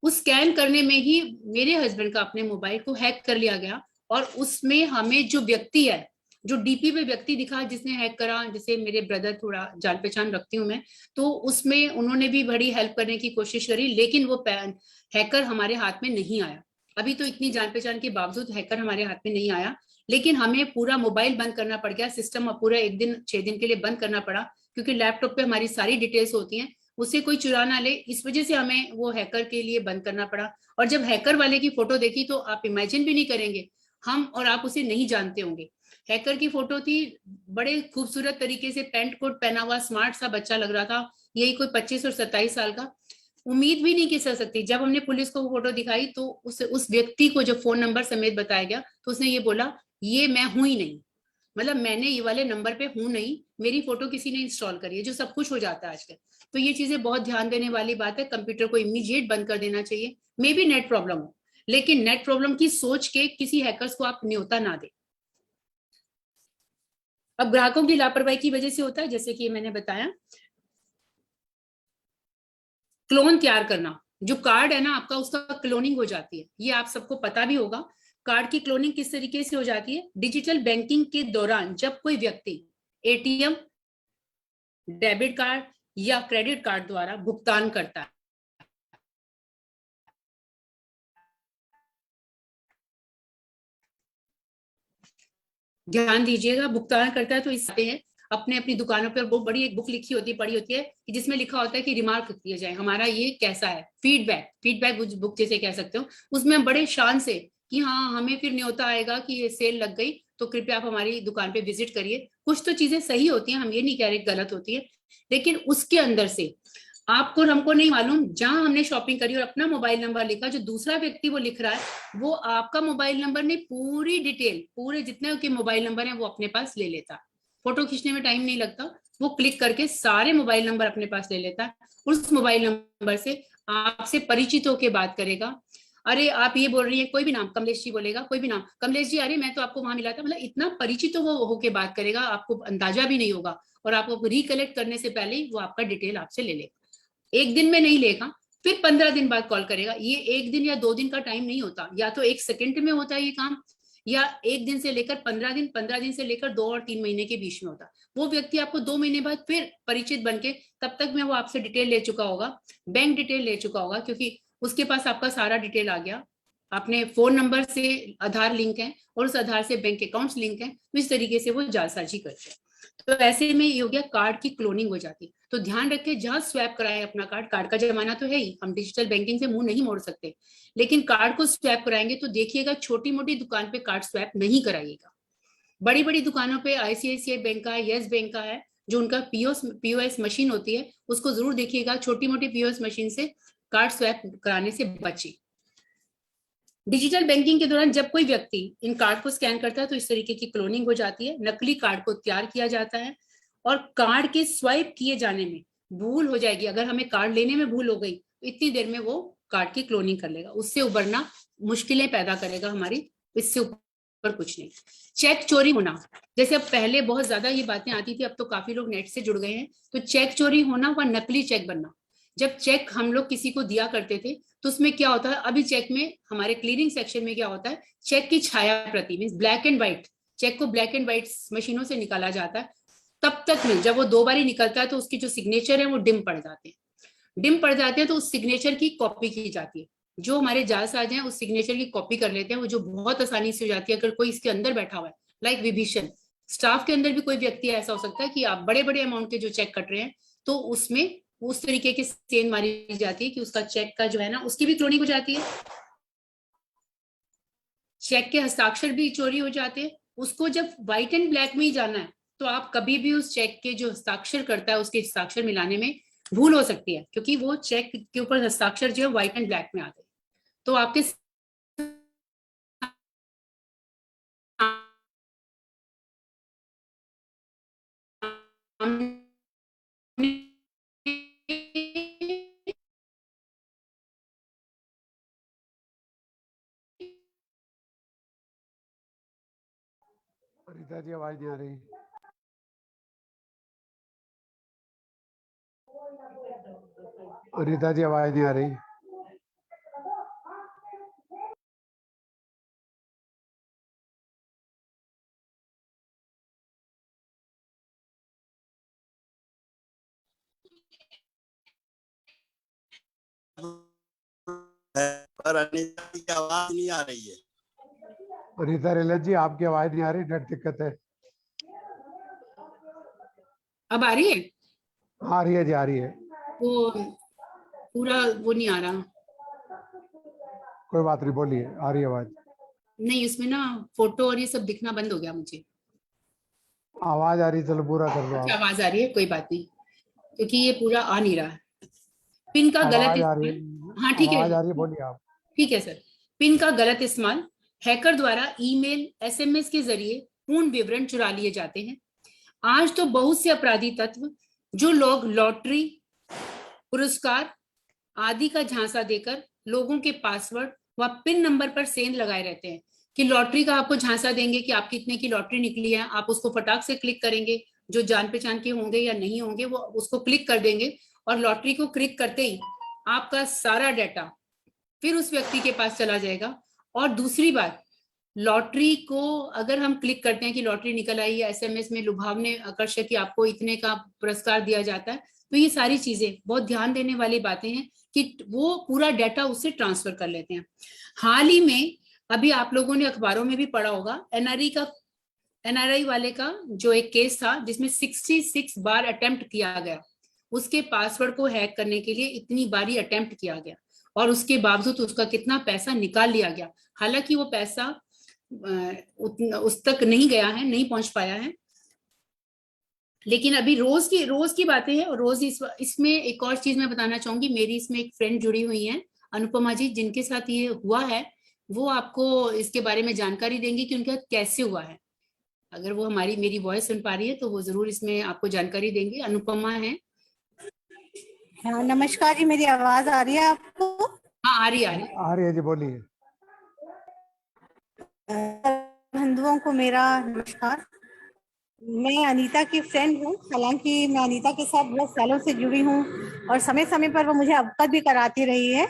उस स्कैन करने में ही मेरे हस्बैंड का अपने मोबाइल को हैक कर लिया गया, और उसमें हमें जो व्यक्ति है, जो डीपी पे व्यक्ति दिखा जिसने हैक करा, जैसे मेरे ब्रदर, थोड़ा जान पहचान रखती हूँ मैं, तो उसमें उन्होंने भी बड़ी हेल्प करने की कोशिश करी, लेकिन वो हैकर हमारे हाथ में नहीं आया। अभी तो इतनी जान पहचान के बावजूद हैकर हमारे हाथ में नहीं आया, लेकिन हमें पूरा मोबाइल बंद करना पड़ गया, सिस्टम पूरा 1 दिन 6 दिन के लिए बंद करना पड़ा, क्योंकि लैपटॉप पे हमारी सारी डिटेल्स होती हैं, उससे कोई चुरा ना ले, इस वजह से हमें वो हैकर के लिए बंद करना पड़ा। और जब हैकर वाले की फोटो देखी तो आप इमेजिन भी नहीं करेंगे, हम और आप उसे नहीं जानते होंगे। हैकर की फोटो थी, बड़े खूबसूरत तरीके से पैंट कोट पहना हुआ स्मार्ट सा बच्चा लग रहा था, यही कोई 25 और 27 साल का। उम्मीद भी नहीं की जा सकती, जब हमने पुलिस को वो फोटो दिखाई तो उस व्यक्ति को जब फोन नंबर समेत बताया गया तो उसने ये बोला, ये मैं हूं ही नहीं, मतलब मैंने ये वाले नंबर पे हूं नहीं, मेरी फोटो किसी ने इंस्टॉल करी है, जो सब कुछ हो जाता है आजकल। तो ये चीजें बहुत ध्यान देने वाली बात है, कंप्यूटर को इमीडिएट बंद कर देना चाहिए। मे बी नेट प्रॉब्लम हो, लेकिन नेट प्रॉब्लम की सोच के किसी हैकर्स को आप न्योता ना दे। अब ग्राहकों की लापरवाही की वजह से होता है, जैसे कि मैंने बताया, क्लोन तैयार करना, जो कार्ड है ना आपका, उसका क्लोनिंग हो जाती है, ये आप सबको पता भी होगा। कार्ड की क्लोनिंग किस तरीके से हो जाती है? डिजिटल बैंकिंग के दौरान जब कोई व्यक्ति एटीएम, डेबिट कार्ड या क्रेडिट कार्ड द्वारा भुगतान करता है, ध्यान दीजिएगा, भुगतान करता है तो इससे हैं अपने अपनी दुकानों पर बहुत बड़ी एक बुक लिखी होती है, पड़ी होती है, कि जिसमें लिखा होता है कि रिमार्क दिया जाए, हमारा ये कैसा है, फीडबैक बुक जैसे कह सकते हो। उसमें हम बड़े शान से कि हाँ, हमें फिर न्योता आएगा कि ये सेल लग गई तो कृपया आप हमारी दुकान पे विजिट करिए। कुछ तो चीजें सही होती हैं, हम ये नहीं कह रहे गलत होती है, लेकिन उसके अंदर से आपको हमको नहीं मालूम, जहां हमने शॉपिंग करी और अपना मोबाइल नंबर लिखा, जो दूसरा व्यक्ति वो लिख रहा है वो आपका मोबाइल नंबर नहीं, पूरी डिटेल, पूरे जितने के मोबाइल नंबर है वो अपने पास ले लेता। फोटो खींचने में टाइम नहीं लगता, वो क्लिक करके सारे मोबाइल नंबर अपने पास ले लेता है, उस मोबाइल नंबर से आपसे परिचित होकर बात करेगा। अरे आप ये बोल रही है, कोई भी नाम, कमलेश जी बोलेगा, कोई भी नाम, कमलेश जी, अरे मैं तो आपको वहां मिला था, मतलब इतना परिचित होके बात करेगा, आपको अंदाजा भी नहीं होगा, और आपको रिकलेक्ट करने से पहले ही वो आपका डिटेल आपसे ले लेगा। एक दिन में नहीं लेगा, फिर 15 दिन बाद कॉल करेगा। ये 1 दिन या 2 दिन का टाइम नहीं होता, या तो 1 सेकंड में होता है ये काम, या 1 दिन से लेकर 15 दिन, 15 दिन से लेकर 2 और 3 महीने के बीच में होता। वो व्यक्ति आपको 2 महीने बाद फिर परिचित बनके, तब तक में वो आपसे डिटेल ले चुका होगा, बैंक डिटेल ले चुका होगा, क्योंकि उसके पास आपका सारा डिटेल आ गया, अपने फोन नंबर से आधार लिंक है और उस आधार से बैंक अकाउंट्स लिंक है, तो इस तरीके से वो जालसाजी करते हैं। तो ऐसे में ये हो गया, कार्ड की क्लोनिंग हो जाती है। तो ध्यान रखें, जहां स्वैप कराए अपना कार्ड, कार्ड का जमाना तो है ही, हम डिजिटल बैंकिंग से मुंह नहीं मोड़ सकते, लेकिन कार्ड को स्वैप कराएंगे तो देखिएगा छोटी मोटी दुकान पे कार्ड स्वैप नहीं कराइएगा। बड़ी बड़ी दुकानों पे आईसीआईसीआई बैंक का है, येस बैंक का है, जो उनका पीओएस मशीन होती है, उसको जरूर देखिएगा, छोटी मोटी पीओएस मशीन से कार्ड स्वैप कराने से बचे। डिजिटल बैंकिंग के दौरान जब कोई व्यक्ति इन कार्ड को स्कैन करता है तो इस तरीके की क्लोनिंग हो जाती है, नकली कार्ड को तैयार किया जाता है, और कार्ड के स्वाइप किए जाने में भूल हो जाएगी। अगर हमें कार्ड लेने में भूल हो गई तो इतनी देर में वो कार्ड की क्लोनिंग कर लेगा, उससे उबरना मुश्किलें पैदा करेगा हमारी, इससे ऊपर कुछ नहीं। चेक चोरी होना, जैसे अब पहले बहुत ज्यादा ये बातें आती थी, अब तो काफी लोग नेट से जुड़ गए हैं, तो चेक चोरी होना व नकली चेक बनना। जब चेक हम लोग किसी को दिया करते थे तो उसमें क्या होता है, अभी चेक में हमारे क्लियरिंग सेक्शन में क्या होता है, चेक की छाया प्रति, means black and white, cheque को ब्लैक एंड व्हाइट मशीनों से निकाला जाता है। तब तक में जब वो 2 बारी निकलता है तो उसकी जो सिग्नेचर है वो डिम पड़ जाते हैं, तो उस सिग्नेचर की कॉपी की जाती है। जो हमारे जालसाज हैं उस सिग्नेचर की कॉपी कर लेते हैं, वो जो बहुत आसानी से हो जाती है। अगर कोई इसके अंदर बैठा हुआ है, लाइक विभीषण, स्टाफ के अंदर भी कोई व्यक्ति ऐसा हो सकता है कि आप बड़े बड़े अमाउंट के जो चेक कट रहे हैं, तो उसमें उस तरीके की सेन मारी जाती है कि उसका चेक का जो है ना, उसकी भी क्लोनिंग हो जाती है। चेक के हस्ताक्षर भी चोरी हो जाते हैं। उसको जब व्हाइट एंड ब्लैक में ही जाना है तो आप कभी भी उस चेक के जो हस्ताक्षर करता है उसके हस्ताक्षर मिलाने में भूल हो सकती है, क्योंकि वो चेक के ऊपर हस्ताक्षर जो है व्हाइट एंड ब्लैक में आ गए। तो आपके अनीता जी आवाज नहीं आ रही। अनीता जी आवाज नहीं आ रही। पर अनीता की आवाज नहीं आ रही है। अनीता रेलत जी आपकी आवाज नहीं आ रही, नेट दिक्कत है। अब आ रही है? आ रही है जी, आ रही है। वो पूरा वो नहीं आ रहा। कोई बात नहीं, बोलिए, आ रही है आवाज। नहीं, उसमें ना फोटो और ये सब दिखना बंद हो गया मुझे। आवाज आ रही, चलो पूरा कर लो अच्छा, आप। आवाज आ रही है, कोई बात नहीं, क्योंकि ये पूरा आ नहीं रहा है। पिन का गलत आवाज आ रही है, इस्तेमाल, हाँ ठीक है, आवाज आ रही है, बोलिए आप। ठीक है सर। पिन का गलत इस्तेमाल, हैकर द्वारा ईमेल, एसएमएस के जरिए पूर्ण विवरण चुरा लिए जाते हैं। आज तो बहुत से अपराधी तत्व, जो लोग लॉटरी, पुरस्कार आदि का झांसा देकर लोगों के पासवर्ड व पिन नंबर पर सेंध लगाए रहते हैं कि लॉटरी का आपको झांसा देंगे कि आपकी इतने की लॉटरी निकली है, आप उसको फटाक से क्लिक करेंगे, जो जान पहचान के होंगे या नहीं होंगे वो उसको क्लिक कर देंगे, और लॉटरी को क्लिक करते ही आपका सारा डाटा फिर उस व्यक्ति के पास चला जाएगा। और दूसरी बात, लॉटरी को अगर हम क्लिक करते हैं कि लॉटरी निकल आई है, एसएमएस में लुभावने आकर्षक कि आपको इतने का पुरस्कार दिया जाता है, तो ये सारी चीजें बहुत ध्यान देने वाली बातें हैं कि वो पूरा डाटा उससे ट्रांसफर कर लेते हैं। हाल ही में अभी आप लोगों ने अखबारों में भी पढ़ा होगा, एनआरआई वाले का जो एक केस था जिसमें 66 बार अटेम्प्ट किया गया, उसके पासवर्ड को हैक करने के लिए इतनी बारी अटेम्प्ट किया गया और उसके बावजूद उसका कितना पैसा निकाल लिया गया। हालांकि वो पैसा उस तक नहीं गया है, नहीं पहुंच पाया है, लेकिन अभी रोज की बातें हैं। और रोज इसमें एक और चीज मैं बताना चाहूंगी, मेरी इसमें एक फ्रेंड जुड़ी हुई है, अनुपमा जी, जिनके साथ ये हुआ है, वो आपको इसके बारे में जानकारी देंगे कि उनके साथ कैसे हुआ है। अगर वो मेरी वॉइस सुन पा रही है तो वो जरूर इसमें आपको जानकारी देंगे। अनुपमा है। हाँ, नमस्कार जी, मेरी आवाज आ रही है आपको? हाँ, आ रही है। आ रही है जी, बोलिए। बंधुओं को मेरा नमस्कार। मैं अनीता की फ्रेंड हूँ, हालांकि मैं अनीता के साथ बहुत सालों से जुड़ी हूँ और समय समय पर वो मुझे अवगत भी कराती रही है,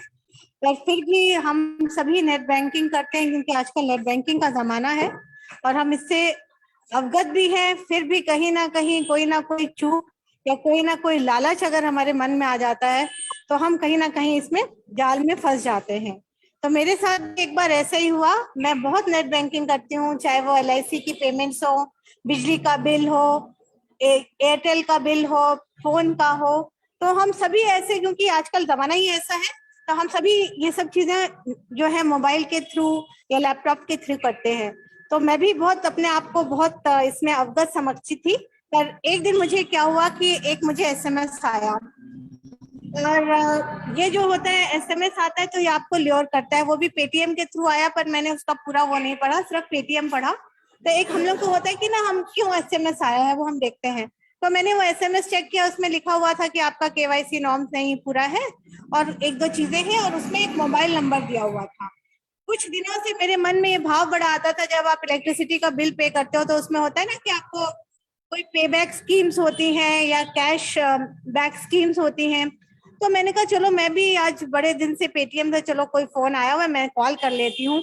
पर फिर भी हम सभी नेट बैंकिंग करते हैं क्योंकि आजकल नेट बैंकिंग का जमाना है और हम इससे अवगत भी हैं। फिर भी कहीं ना कहीं कोई ना कोई चूक या कोई ना कोई लालच अगर हमारे मन में आ जाता है तो हम कहीं ना कहीं इसमें जाल में फंस जाते हैं। तो मेरे साथ एक बार ऐसा ही हुआ। मैं बहुत नेट बैंकिंग करती हूँ, चाहे वो LIC की पेमेंट्स हो, बिजली का बिल हो, एयरटेल का बिल हो, फोन का हो, तो हम सभी ऐसे, क्योंकि आजकल जमाना ही ऐसा है, तो हम सभी ये सब चीजें जो है मोबाइल के थ्रू या लैपटॉप के थ्रू करते हैं। तो मैं भी बहुत अपने आप को बहुत इसमें अवगत समझती थी, पर एक दिन मुझे क्या हुआ कि एक मुझे SMS आया, और ये जो होता है SMS आता है तो ये आपको ल्योर करता है, वो भी पेटीएम के थ्रू आया, पर मैंने उसका पूरा वो नहीं पढ़ा, सिर्फ पेटीएम पढ़ा। तो एक हम लोग को होता है कि ना हम क्यों SMS आया है वो हम देखते हैं, तो मैंने वो SMS चेक किया, उसमें लिखा हुआ था कि आपका KYC नॉर्म्स नहीं पूरा है और एक दो चीजें हैं, और उसमें एक मोबाइल नंबर दिया हुआ था। कुछ दिनों से मेरे मन में ये भाव बड़ा आता था, जब आप इलेक्ट्रिसिटी का बिल पे करते हो तो उसमें होता है ना कि आपको कोई पे बैक स्कीम्स होती हैं या कैश बैक स्कीम्स होती हैं। तो मैंने कहा चलो मैं भी आज बड़े दिन से पेटीएम से चलो कोई फोन आया हुआ है, मैं कॉल कर लेती हूँ।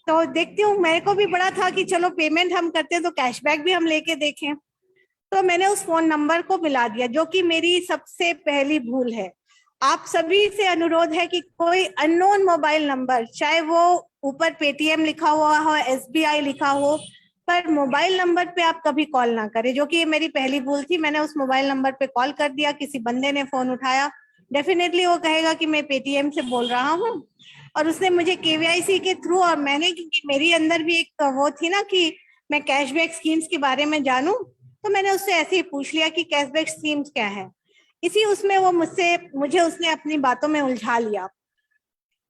तो देखती हूँ, मेरे को भी बड़ा था कि चलो पेमेंट हम करते हैं तो कैशबैक भी हम लेके देखें। तो मैंने उस फोन नंबर को मिला दिया, जो कि मेरी सबसे पहली भूल है। आप सभी से अनुरोध है कि कोई अननोन मोबाइल नंबर, चाहे वो ऊपर पेटीएम लिखा हुआ हो, SBI लिखा हो, पर मोबाइल नंबर पे आप कभी कॉल ना करें, जो कि मेरी पहली भूल थी। मैंने उस मोबाइल नंबर पे कॉल कर दिया, किसी बंदे ने फोन उठाया, डेफिनेटली वो कहेगा कि मैं पेटीएम से बोल रहा हूँ, और उसने मुझे KYC के थ्रू, और मैंने, क्योंकि मेरी अंदर भी एक वो थी ना कि मैं कैशबैक स्कीम्स के बारे में जानूं, तो मैंने उससे ऐसे ही पूछ लिया कि कैशबैक स्कीम्स क्या है। इसी उसमें वो मुझे उसने अपनी बातों में उलझा लिया।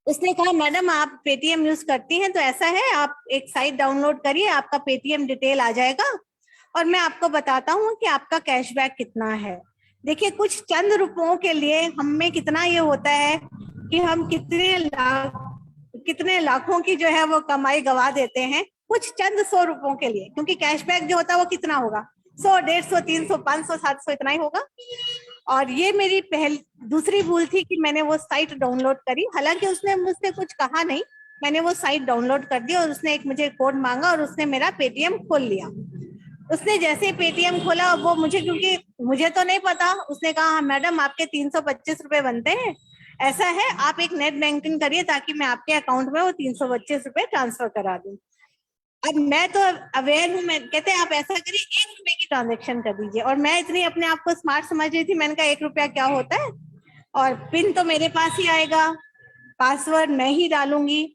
उसने कहा मैडम आप पेटीएम यूज करती हैं तो ऐसा है, आप एक साइट डाउनलोड करिए, आपका पेटीएम डिटेल आ जाएगा और मैं आपको बताता हूँ कि आपका कैशबैक कितना है। देखिए कुछ चंद रुपयों के लिए हम में कितना ये होता है कि हम कितने लाखों की जो है वो कमाई गवा देते हैं कुछ चंद 100 रुपयों के लिए, क्योंकि कैशबैक जो होता है वो कितना होगा, 100, 150, 300, 500, 700 इतना ही होगा। और ये मेरी दूसरी भूल थी कि मैंने वो साइट डाउनलोड करी। हालांकि उसने मुझसे कुछ कहा नहीं, मैंने वो साइट डाउनलोड कर दी और उसने एक मुझे कोड मांगा और उसने मेरा पेटीएम खोल लिया। उसने जैसे ही पेटीएम खोला वो क्योंकि मुझे तो नहीं पता, उसने कहा मैडम आपके 325 रुपए बनते हैं, ऐसा है आप एक नेट बैंकिंग करिए ताकि मैं आपके अकाउंट में वो 325 रुपए ट्रांसफर करा दूं। अब मैं तो अवेयर हूँ, मैं कहते हैं आप ऐसा करिए 1 रुपए की ट्रांजेक्शन कर दीजिए, और मैं इतनी अपने आप को स्मार्ट समझ रही थी, मैंने कहा 1 रुपया क्या होता है, और पिन तो मेरे पास ही आएगा, पासवर्ड मैं ही डालूंगी।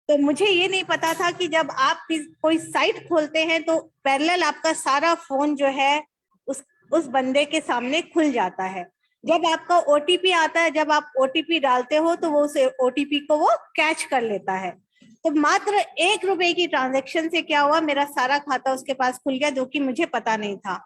तो मुझे ये नहीं पता था कि जब आप कोई साइट खोलते हैं तो पैरेलल आपका सारा फोन जो है उस बंदे के सामने खुल जाता है। जब आपका ओटीपी आता है, जब आप ओटीपी डालते हो तो वो उस ओटीपी को वो कैच कर लेता है। तो मात्र 1 रुपए की ट्रांजैक्शन से क्या हुआ, मेरा सारा खाता उसके पास खुल गया, जो कि मुझे पता नहीं था।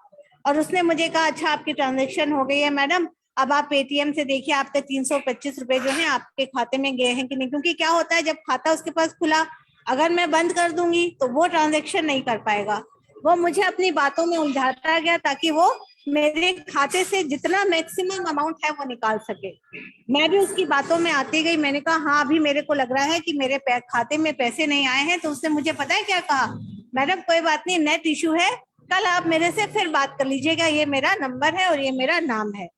और उसने मुझे कहा अच्छा आपकी ट्रांजैक्शन हो गई है मैडम, अब आप पेटीएम से देखिए आपके 325 रुपए जो है आपके खाते में गए हैं कि नहीं, क्योंकि क्या होता है जब खाता उसके पास खुला, अगर मैं बंद कर दूंगी तो वो ट्रांजैक्शन नहीं कर पाएगा। वो मुझे अपनी बातों में उलझाता गया ताकि वो मेरे खाते से जितना मैक्सिमम अमाउंट है वो निकाल सके। मैं भी उसकी बातों में आती गई, मैंने कहा हाँ अभी मेरे को लग रहा है कि मेरे खाते में पैसे नहीं आए हैं। तो उसने मुझे पता है क्या कहा, मैडम कोई बात नहीं, नेट इशू है, कल आप मेरे से फिर बात कर लीजिएगा, ये मेरा नंबर है और ये मेरा नाम है।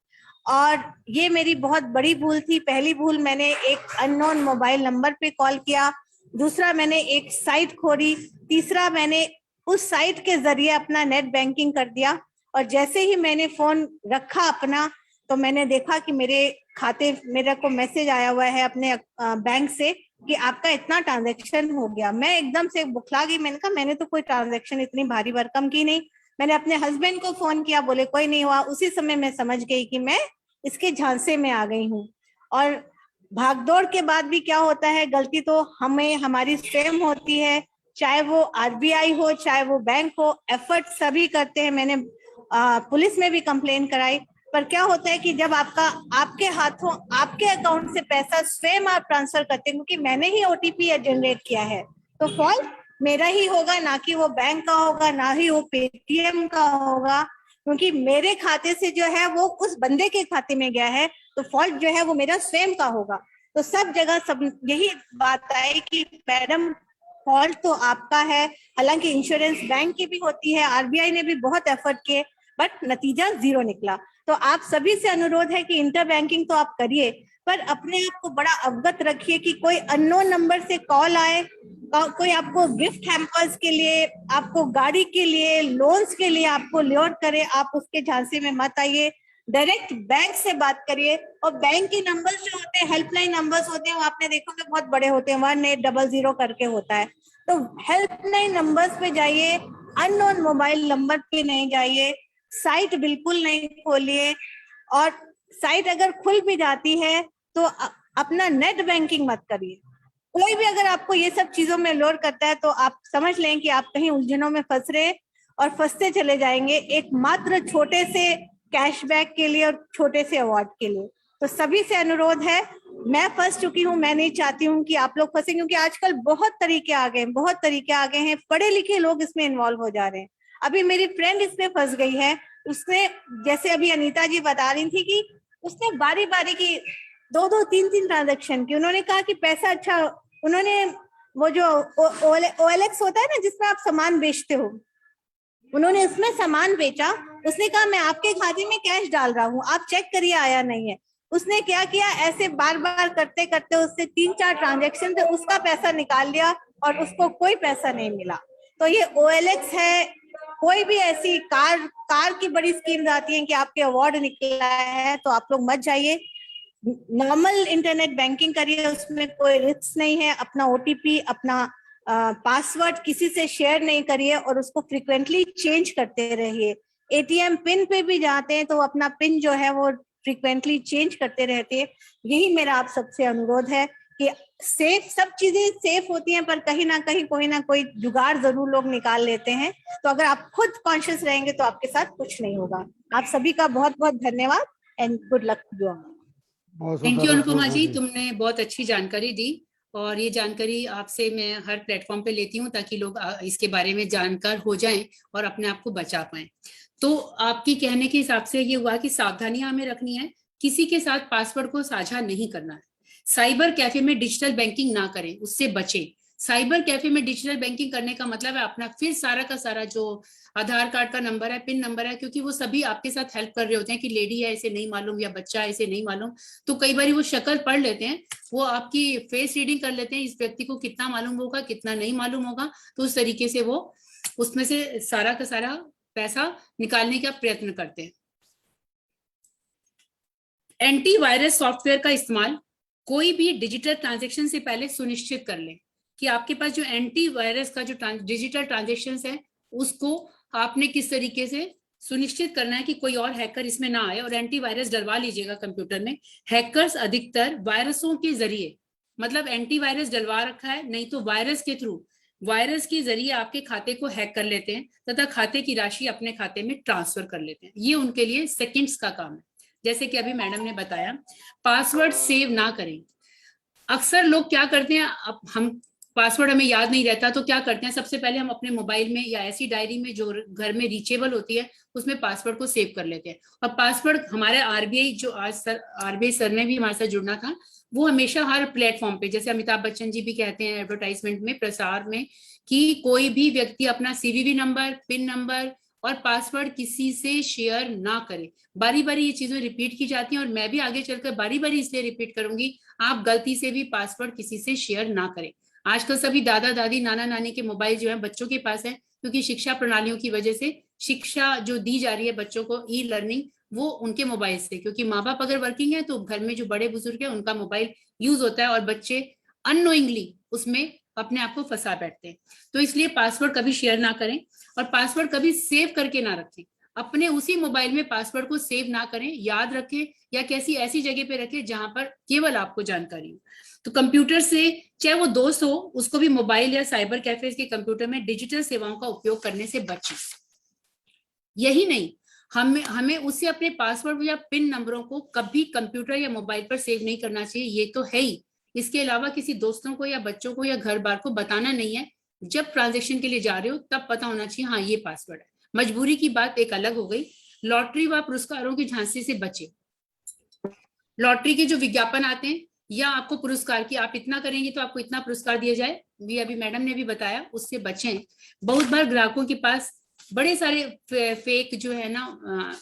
और ये मेरी बहुत बड़ी भूल थी। पहली भूल, मैंने एक अननोन मोबाइल नंबर पे कॉल किया, दूसरा मैंने एक साइट खोली, तीसरा मैंने उस साइट के जरिए अपना नेट बैंकिंग कर दिया। और जैसे ही मैंने फोन रखा अपना, तो मैंने देखा कि मेरे खाते, मेरे को मैसेज आया हुआ है अपने बैंक से कि आपका इतना ट्रांजैक्शन हो गया। मैं एकदम से बुखला गई, मैंने कहा मैंने तो कोई ट्रांजैक्शन इतनी भारी भरकम की नहीं। मैंने अपने हस्बैंड को फोन किया, बोले कोई नहीं हुआ। उसी समय मैं समझ गई कि मैं इसके झांसे में आ गई हूँ। और भागदौड़ के बाद भी क्या होता है, गलती तो हमारी स्वयं होती है, चाहे वो आरबीआई हो चाहे वो बैंक हो, एफर्ट सभी करते हैं। मैंने पुलिस में भी कंप्लेन कराई, पर क्या होता है कि जब आपके हाथों आपके अकाउंट से पैसा स्वयं आप ट्रांसफर करते हैं, क्योंकि मैंने ही ओटीपी जनरेट किया है, तो फॉल्ट मेरा ही होगा, ना कि वो बैंक का होगा, ना ही वो पेटीएम का होगा, क्योंकि मेरे खाते से जो है वो उस बंदे के खाते में गया है, तो फॉल्ट जो है वो मेरा स्वयं का होगा। तो सब जगह सब यही बात आई कि मैडम फॉल्ट तो आपका है। हालांकि इंश्योरेंस बैंक की भी होती है, आरबीआई ने भी बहुत एफर्ट किए, बट नतीजा 0 निकला। तो आप सभी से अनुरोध है कि इंटर बैंकिंग तो आप करिए, पर अपने आप को बड़ा अवगत रखिए कि कोई अननोन नंबर से कॉल आए, कोई आपको गिफ्ट हैम्पर्स के लिए, आपको गाड़ी के लिए, लोन्स के लिए आपको ल्योर करे, आप उसके झांसे में मत आइए। डायरेक्ट बैंक से बात करिए। और बैंक के नंबर्स जो होते हैं, हेल्पलाइन नंबर्स होते हैं, वो आपने देखोगे बहुत बड़े होते हैं, 1800 करके होता है। तो हेल्पलाइन नंबर्स पे जाइए, अननोन मोबाइल नंबर पे नहीं जाइए, साइट बिल्कुल नहीं खोलिए। और साइट अगर खुल भी जाती है तो अपना नेट बैंकिंग मत करिए। कोई भी अगर आपको ये सब चीजों में लोड करता है तो आप समझ लें कि आप कहीं उलझनों में फंस रहे और फंसते चले जाएंगे, एक मात्र छोटे से कैशबैक के लिए और छोटे से अवार्ड के लिए। तो सभी से अनुरोध है, मैं फंस चुकी हूँ, मैं नहीं चाहती हूँ कि आप लोग फंसे, क्योंकि आजकल बहुत तरीके आ गए हैं, पढ़े लिखे लोग इसमें इन्वॉल्व हो जा रहे हैं। अभी मेरी फ्रेंड इसमें फंस गई है, उसने, जैसे अभी अनीता जी बता रही थी कि उसने बारी बारी की 2-2, 3-3 ट्रांजेक्शन की। उन्होंने कहा कि पैसा अच्छा, उन्होंने वो जो OLX होता है ना जिसमें आप सामान बेचते हो, उन्होंने उसमें सामान बेचा। उसने कहा मैं आपके खाते में कैश डाल रहा हूँ, आप चेक करिए आया नहीं है। उसने क्या किया, ऐसे बार बार करते करते उससे 3-4 ट्रांजेक्शन से उसका पैसा निकाल लिया और उसको कोई पैसा नहीं मिला। तो ये OLX है, कोई भी ऐसी कार की बड़ी स्कीम्स आती हैं कि आपके अवार्ड निकला है तो आप लोग मत जाइए, नॉर्मल इंटरनेट बैंकिंग करिए, उसमें कोई रिस्क नहीं है। अपना OTP, अपना पासवर्ड किसी से शेयर नहीं करिए और उसको फ्रिक्वेंटली चेंज करते रहिए। एटीएम पिन पे भी जाते हैं तो अपना पिन जो है वो फ्रिक्वेंटली चेंज करते रहते हैं। यही मेरा आप सबसे अनुरोध है कि सेफ, सब चीजें सेफ होती हैं पर कहीं ना कोई जुगाड़ जरूर लोग निकाल लेते हैं। तो अगर आप खुद कॉन्शियस रहेंगे तो आपके साथ कुछ नहीं होगा। आप सभी का बहुत बहुत धन्यवाद and good luck to you. Thank you Anupama ji, तुमने बहुत अच्छी जानकारी दी और ये जानकारी आपसे मैं हर प्लेटफॉर्म पे लेती हूँ ताकि लोग इसके बारे में जानकार हो जाएं और अपने आप को बचा पाएं। तो आपकी कहने के हिसाब से ये हुआ कि सावधानियां हमें रखनी है, किसी के साथ पासवर्ड को साझा नहीं करना है, साइबर कैफे में डिजिटल बैंकिंग ना करें, उससे बचें। साइबर कैफे में डिजिटल बैंकिंग करने का मतलब है अपना फिर सारा का सारा जो आधार कार्ड का नंबर है, पिन नंबर है, क्योंकि वो सभी आपके साथ हेल्प कर रहे होते हैं कि लेडी है इसे नहीं मालूम या बच्चा है इसे नहीं मालूम, तो कई बार वो शक्ल पढ़ लेते हैं, वो आपकी फेस रीडिंग कर लेते हैं, इस व्यक्ति को कितना मालूम होगा कितना नहीं मालूम होगा, तो उस तरीके से वो उसमें से सारा का सारा पैसा निकालने का प्रयत्न करते हैं। एंटीवायरस सॉफ्टवेयर का इस्तेमाल कोई भी डिजिटल ट्रांजैक्शन से पहले सुनिश्चित कर लें कि आपके पास जो एंटीवायरस का जो डिजिटल ट्रांजैक्शन है उसको आपने किस तरीके से सुनिश्चित करना है कि कोई और हैकर इसमें ना आए, और एंटीवायरस डलवा लीजिएगा कंप्यूटर में। हैकर्स अधिकतर वायरसों के जरिए, मतलब एंटीवायरस डलवा रखा है नहीं तो वायरस के थ्रू, वायरस के जरिए आपके खाते को हैक कर लेते हैं तथा खाते की राशि अपने खाते में ट्रांसफर कर लेते हैं। ये उनके लिए सेकंड्स का काम है। जैसे कि अभी मैडम ने बताया, पासवर्ड सेव ना करें। अक्सर लोग क्या करते हैं, अब हम पासवर्ड हमें याद नहीं रहता तो क्या करते हैं, सबसे पहले हम अपने मोबाइल में या ऐसी डायरी में जो घर में रीचेबल होती है उसमें पासवर्ड को सेव कर लेते हैं। और पासवर्ड हमारे आरबीआई जो आज आरबीआई सर ने भी हमारे साथ जुड़ना था, वो हमेशा हर प्लेटफॉर्म पे, जैसे अमिताभ बच्चन जी भी कहते हैं एडवर्टाइजमेंट में, प्रसार में, कि कोई भी व्यक्ति अपना सीवीवी नंबर, पिन नंबर और पासवर्ड किसी से शेयर ना करे। बारी बारी ये चीजें रिपीट की जाती हैं और मैं भी आगे चलकर बारी बारी इसलिए रिपीट करूंगी, आप गलती से भी पासवर्ड किसी से शेयर ना करें। आजकल सभी दादा दादी नाना नानी के मोबाइल जो है बच्चों के पास है, क्योंकि शिक्षा प्रणालियों की वजह से शिक्षा जो दी जा रही है बच्चों को ई लर्निंग, वो उनके मोबाइल से, क्योंकि माँ बाप अगर वर्किंग है तो घर में जो बड़े बुजुर्ग है उनका मोबाइल यूज होता है और बच्चे अननोइंगली उसमें अपने आप को फंसा बैठते हैं। तो इसलिए पासवर्ड कभी शेयर ना करें और पासवर्ड कभी सेव करके ना रखें। अपने उसी मोबाइल में पासवर्ड को सेव ना करें, याद रखें या कैसी ऐसी जगह पे रखें जहां पर केवल आपको जानकारी हो। तो कंप्यूटर से, चाहे वो दोस्त हो, उसको भी मोबाइल या साइबर कैफे के कंप्यूटर में डिजिटल सेवाओं का उपयोग करने से बचें। यही नहीं, हमें उससे अपने पासवर्ड या पिन नंबरों को कभी कंप्यूटर या मोबाइल पर सेव नहीं करना चाहिए, ये तो है ही। इसके अलावा किसी दोस्तों को या बच्चों को या घर बार को बताना नहीं है। जब ट्रांजैक्शन के लिए जा रहे हो तब पता होना चाहिए हाँ ये पासवर्ड है। मजबूरी की बात एक अलग हो गई। लॉटरी व पुरस्कारों की झांसे से बचे। लॉटरी के जो विज्ञापन आते हैं या आपको पुरस्कार की, आप इतना करेंगे तो आपको इतना पुरस्कार दिया जाए, भी अभी मैडम ने भी बताया, उससे बचें। बहुत बार ग्राहकों के पास बड़े सारे फेक जो है ना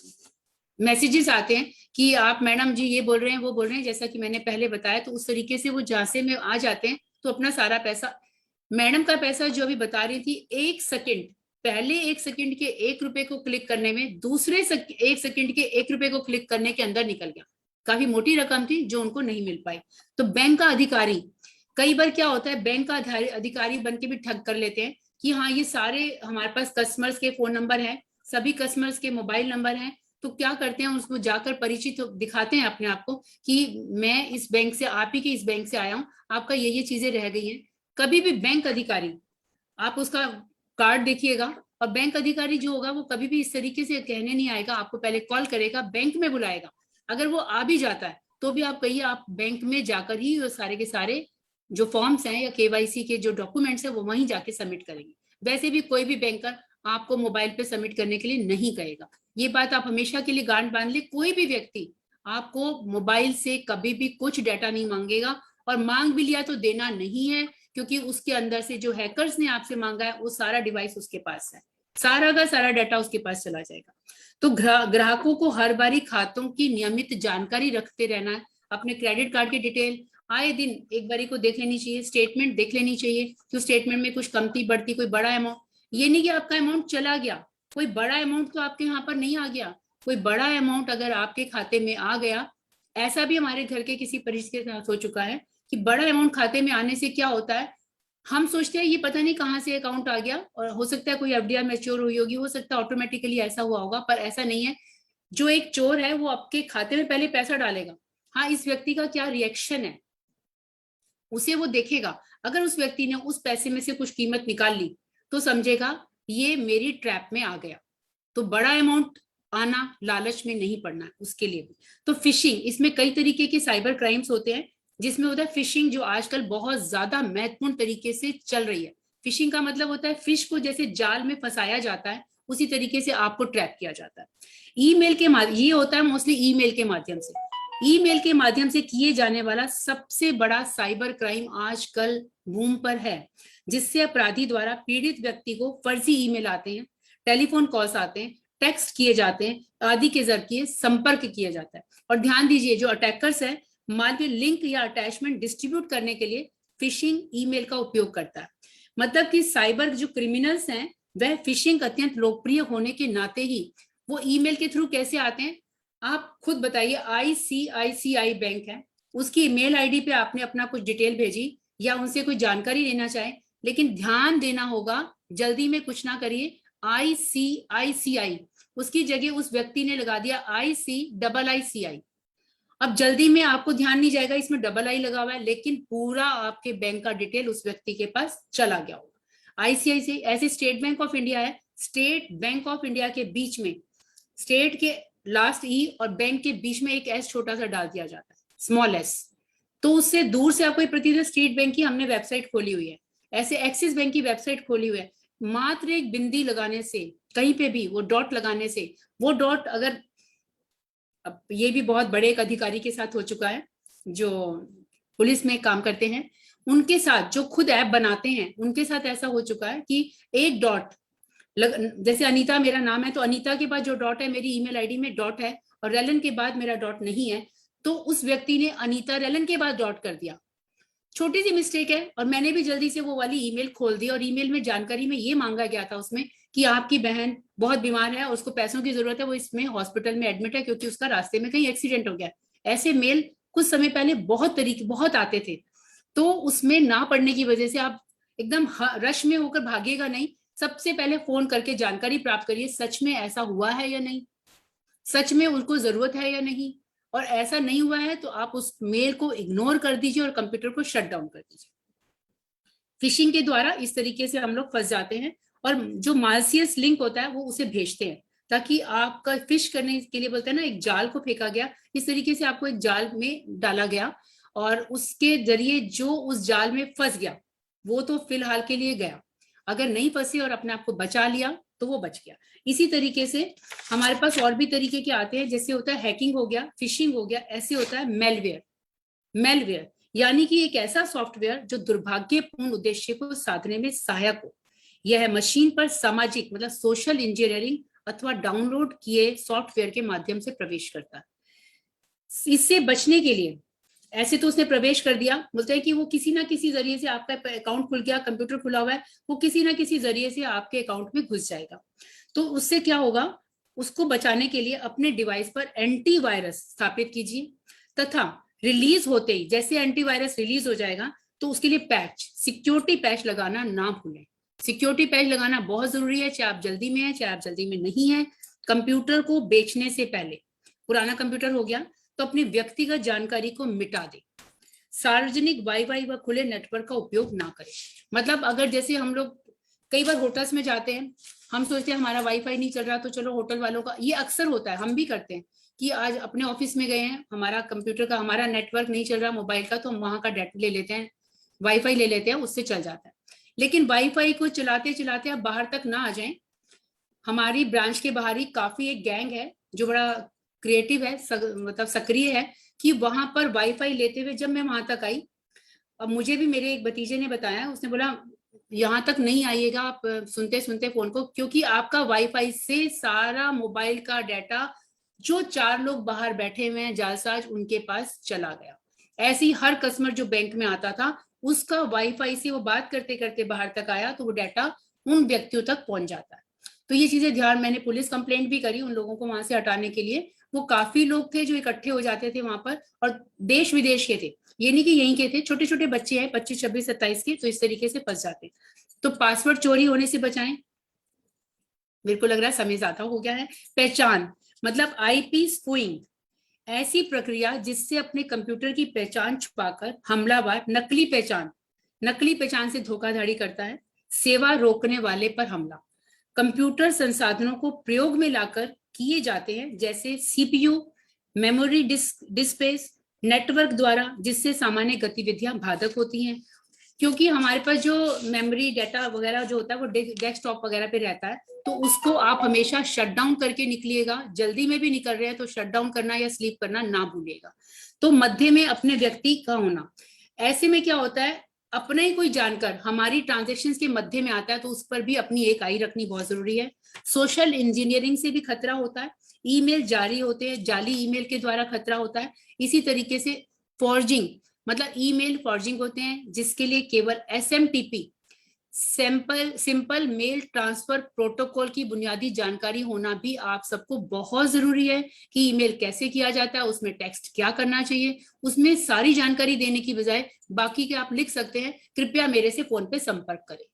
मैसेजेस आते हैं कि आप मैडम जी ये बोल रहे हैं वो बोल रहे हैं, जैसा कि मैंने पहले बताया, तो उस तरीके से वो झांसे में आ जाते हैं। तो अपना सारा पैसा, मैडम का पैसा जो अभी बता रही थी, 1 सेकंड पहले 1 सेकंड के 1 रुपए को क्लिक करने में दूसरे 1 सेकंड के 1 रुपए को क्लिक करने के अंदर निकल गया। काफी मोटी रकम थी जो उनको नहीं मिल पाई। तो बैंक का अधिकारी, कई बार क्या होता है, बैंक का अधिकारी बन के भी ठग कर लेते हैं कि हाँ ये सारे हमारे पास कस्टमर्स के फोन नंबर है, सभी कस्टमर्स के मोबाइल नंबर हैं। तो क्या करते हैं, उसको जाकर परिचित दिखाते हैं अपने आप को कि मैं इस बैंक से, आप ही के इस बैंक से आया हूँ, आपका ये चीजें रह गई हैं। कभी भी बैंक अधिकारी, आप उसका कार्ड देखिएगा, और बैंक अधिकारी जो होगा वो कभी भी इस तरीके से कहने नहीं आएगा, आपको पहले कॉल करेगा, बैंक में बुलाएगा। अगर वो आ भी जाता है तो भी आप कहिए आप बैंक में जाकर ही वो सारे के सारे जो फॉर्म्स हैं या केवाईसी के जो डॉक्यूमेंट्स हैं वो वहीं जाके सबमिट करेंगे। वैसे भी कोई भी बैंकर आपको मोबाइल पे सबमिट करने के लिए नहीं कहेगा। ये बात आप हमेशा के लिए गांठ बांध ले, कोई भी व्यक्ति आपको मोबाइल से कभी भी कुछ डाटा नहीं मांगेगा, और मांग भी लिया तो देना नहीं है, क्योंकि उसके अंदर से जो हैकर्स ने आपसे मांगा है वो सारा डिवाइस उसके पास है, सारा का सारा डाटा उसके पास चला जाएगा। तो ग्राहकों को हर बारी खातों की नियमित जानकारी रखते रहना है। अपने क्रेडिट कार्ड की डिटेल आए दिन एक बारी को देख लेनी चाहिए, स्टेटमेंट देख लेनी चाहिए कि स्टेटमेंट में कुछ कमती बढ़ती, कोई बड़ा अमाउंट, ये नहीं कि आपका अमाउंट चला गया, कोई बड़ा अमाउंट तो आपके यहाँ पर नहीं आ गया, कोई बड़ा अमाउंट अगर आपके खाते में आ गया, ऐसा भी हमारे घर के किसी परिचित के साथ हो चुका है कि बड़ा अमाउंट खाते में आने से क्या होता है, हम सोचते हैं ये पता नहीं कहाँ से अकाउंट आ गया, और हो सकता है कोई एफडीआर मैच्योर हुई होगी, हो सकता है ऑटोमेटिकली ऐसा हुआ होगा, पर ऐसा नहीं है। जो एक चोर है वो आपके खाते में पहले पैसा डालेगा, हाँ इस व्यक्ति का क्या रिएक्शन है उसे वो देखेगा। अगर उस व्यक्ति ने उस पैसे में से कुछ कीमत निकाल ली तो समझेगा ये मेरी ट्रैप में आ गया। तो बड़ा अमाउंट आना, लालच में नहीं पड़ना उसके लिए भी। तो फिशिंग, इसमें कई तरीके के साइबर क्राइम्स होते हैं, जिसमें होता है फिशिंग, जो आजकल बहुत ज्यादा महत्वपूर्ण तरीके से चल रही है। फिशिंग का मतलब होता है फिश को जैसे जाल में फंसाया जाता है, उसी तरीके से आपको ट्रैप किया जाता है। ईमेल के माध्यम, ये होता है मोस्टली ईमेल के माध्यम से। ईमेल के माध्यम से किए जाने वाला सबसे बड़ा साइबर क्राइम आजकल बूम पर है, जिससे अपराधी द्वारा पीड़ित व्यक्ति को फर्जी ईमेल आते हैं, टेलीफोन कॉल्स आते हैं, टेक्स्ट किए जाते हैं, आदि के जरिए संपर्क किया जाता है। और ध्यान दीजिए, जो अटैकर्स है मालवेयर लिंक या अटैचमेंट डिस्ट्रीब्यूट करने के लिए फिशिंग ईमेल का उपयोग करता है। मतलब कि साइबर जो क्रिमिनल्स हैं वह फिशिंग अत्यंत लोकप्रिय होने के नाते ही वो ईमेल के थ्रू कैसे आते हैं आप खुद बताइए। ICICI बैंक है, उसकी ईमेल आईडी पे आपने अपना कुछ डिटेल भेजी या उनसे कोई जानकारी लेना चाहे, लेकिन ध्यान देना होगा, जल्दी में कुछ ना करिए। ICICI उसकी जगह उस व्यक्ति ने लगा दिया ICICI। अब जल्दी में आपको ध्यान नहीं जाएगा इसमें डबल आई लगा हुआ है, लेकिन पूरा आपके बैंक का डिटेल उस व्यक्ति के पास चला गया होगा। ICICI ऐसे स्टेट बैंक ऑफ इंडिया है, स्टेट बैंक ऑफ इंडिया के बीच में स्टेट के लास्ट ई और बैंक के बीच में एक एस छोटा सा डाल दिया जाता है, स्मॉल एस। तो उससे दूर से आपको प्रतीत स्टेट बैंक की हमने वेबसाइट खोली हुई है, ऐसे एक्सिस बैंक की वेबसाइट खोली हुई है। मात्र एक बिंदी लगाने से, कहीं पे भी वो डॉट लगाने से, वो डॉट अगर, अब ये भी बहुत बड़े एक अधिकारी के साथ हो चुका है जो पुलिस में काम करते हैं, उनके साथ जो खुद ऐप बनाते हैं उनके साथ ऐसा हो चुका है कि एक डॉट जैसे अनीता मेरा नाम है तो अनीता के बाद जो डॉट है मेरी ईमेल आईडी में डॉट है और रेलन के बाद मेरा डॉट नहीं है, तो उस व्यक्ति ने अनीता रेलन के बाद डॉट कर दिया। छोटी सी मिस्टेक है और मैंने भी जल्दी से वो वाली ईमेल खोल दी और ईमेल में जानकारी में ये मांगा गया था उसमें कि आपकी बहन बहुत बीमार है और उसको पैसों की जरूरत है, वो इसमें हॉस्पिटल में एडमिट है क्योंकि उसका रास्ते में कहीं एक्सीडेंट हो गया। ऐसे मेल कुछ समय पहले बहुत आते थे, तो उसमें ना पढ़ने की वजह से आप एकदम रश में होकर भागेगा नहीं, सबसे पहले फोन करके जानकारी प्राप्त करिए सच में ऐसा हुआ है या नहीं, सच में उनको जरूरत है या नहीं, और ऐसा नहीं हुआ है तो आप उस मेल को इग्नोर कर दीजिए और कंप्यूटर को शट डाउन कर दीजिए। फिशिंग के द्वारा इस तरीके से हम लोग फंस जाते हैं और जो मालसियस लिंक होता है वो उसे भेजते हैं ताकि आपका फिश करने के लिए, बोलते हैं ना एक जाल को फेंका गया, इस तरीके से आपको एक जाल में डाला गया और उसके जरिए जो उस जाल में फंस गया वो तो फिलहाल के लिए गया, अगर नहीं फंसे और अपने आप को बचा लिया तो वो बच गया। इसी तरीके से हमारे पास और भी तरीके के आते हैं, जैसे होता है हैकिंग हो गया, फिशिंग हो गया, ऐसे होता है मेलवेयर। मेलवेयर यानी कि एक ऐसा सॉफ्टवेयर जो दुर्भाग्यपूर्ण उद्देश्य को साधने में सहायक हो। यह मशीन पर सामाजिक मतलब सोशल इंजीनियरिंग अथवा डाउनलोड किए सॉफ्टवेयर के माध्यम से प्रवेश करता है। इससे बचने के लिए, ऐसे तो उसने प्रवेश कर दिया, बोलते हैं कि वो किसी ना किसी जरिए से आपका अकाउंट खुल गया, कंप्यूटर खुला हुआ है, वो किसी ना किसी जरिए से आपके अकाउंट में घुस जाएगा। तो उससे क्या होगा, उसको बचाने के लिए अपने डिवाइस पर एंटीवायरस स्थापित कीजिए तथा रिलीज होते ही, जैसे एंटीवायरस रिलीज हो जाएगा तो उसके लिए पैच, सिक्योरिटी पैच लगाना ना भूलें। सिक्योरिटी पैच लगाना बहुत जरूरी है, चाहे आप जल्दी में है चाहे आप जल्दी में नहीं है। कंप्यूटर को बेचने से पहले, पुराना कंप्यूटर हो गया तो अपनी व्यक्तिगत जानकारी को मिटा दे। सार्वजनिक वाईफाई व खुले नेटवर्क का उपयोग ना करें। मतलब अगर जैसे हम लोग कई बार होटल्स में जाते हैं, हम सोचते हैं हमारा वाईफाई नहीं चल रहा तो चलो होटल वालों का, ये अक्सर होता है, हम भी करते हैं कि आज अपने ऑफिस में गए हैं, हमारा कंप्यूटर का हमारा नेटवर्क नहीं चल रहा मोबाइल का, तो हम वहां का डाटा ले लेते हैं, वाईफाई ले लेते हैं, उससे चल जाता है। लेकिन वाईफाई को चलाते चलाते आप बाहर तक ना आ जाएं। हमारी ब्रांच के बाहर ही काफी एक गैंग है जो बड़ा क्रिएटिव है, मतलब सक्रिय है, कि वहां पर वाईफाई लेते हुए जब मैं वहां तक आई, अब मुझे भी मेरे एक भतीजे ने बताया, उसने बोला यहाँ तक नहीं आइएगा आप सुनते सुनते फोन को, क्योंकि आपका वाईफाई से सारा मोबाइल का डाटा जो 4 लोग बाहर बैठे हुए हैं जालसाज उनके पास चला गया। ऐसी हर कस्टमर जो बैंक में आता था उसका वाईफाई से वो बात करते करते बाहर तक आया तो वो डाटा उन व्यक्तियों तक पहुंच जाता है। तो ये चीजें ध्यान, मैंने पुलिस कंप्लेंट भी करी उन लोगों को वहां से हटाने के लिए। वो काफी लोग थे जो इकट्ठे हो जाते थे वहां पर और देश विदेश के थे, ये नहीं कि यहीं के थे, छोटे छोटे बच्चे हैं 25, 26, 27 के, तो इस तरीके से फंस जाते हैं। तो पासवर्ड चोरी होने से बचाएं। मेरे को लग रहा है समय ज्यादा हो गया है। पहचान मतलब आईपी स्पूइंग, ऐसी प्रक्रिया जिससे अपने कंप्यूटर की पहचान छुपाकर हमलावर नकली पहचान से धोखाधड़ी करता है। सेवा रोकने वाले पर हमला, कंप्यूटर संसाधनों को प्रयोग में लाकर किए जाते हैं, जैसे सीपीयू, मेमोरी डिस्क, नेटवर्क द्वारा, जिससे सामान्य गतिविधियां बाधक होती हैं। क्योंकि हमारे पास जो मेमोरी डाटा वगैरह जो होता है वो डेस्कटॉप वगैरह पे रहता है, तो उसको आप हमेशा शट डाउन करके निकलिएगा। जल्दी में भी निकल रहे हैं तो शट डाउन करना या स्लीप करना ना भूलिएगा। तो मध्य में अपने व्यक्ति का होना, ऐसे में क्या होता है, अपना ही कोई जानकर हमारी ट्रांजेक्शन्स के मध्य में आता है तो उस पर भी अपनी एक आई रखनी बहुत जरूरी है। सोशल इंजीनियरिंग से भी खतरा होता है, ईमेल जारी होते हैं, जाली ईमेल के द्वारा खतरा होता है। इसी तरीके से फॉर्जिंग मतलब ईमेल फॉर्जिंग होते हैं, जिसके लिए केवल SMTP simple mail transfer protocol की बुनियादी जानकारी होना भी आप सबको बहुत जरूरी है कि ईमेल कैसे किया जाता है, उसमें टेक्स्ट क्या करना चाहिए। उसमें सारी जानकारी देने की बजाय बाकी के आप लिख सकते हैं, कृपया मेरे से फोन पे संपर्क करें।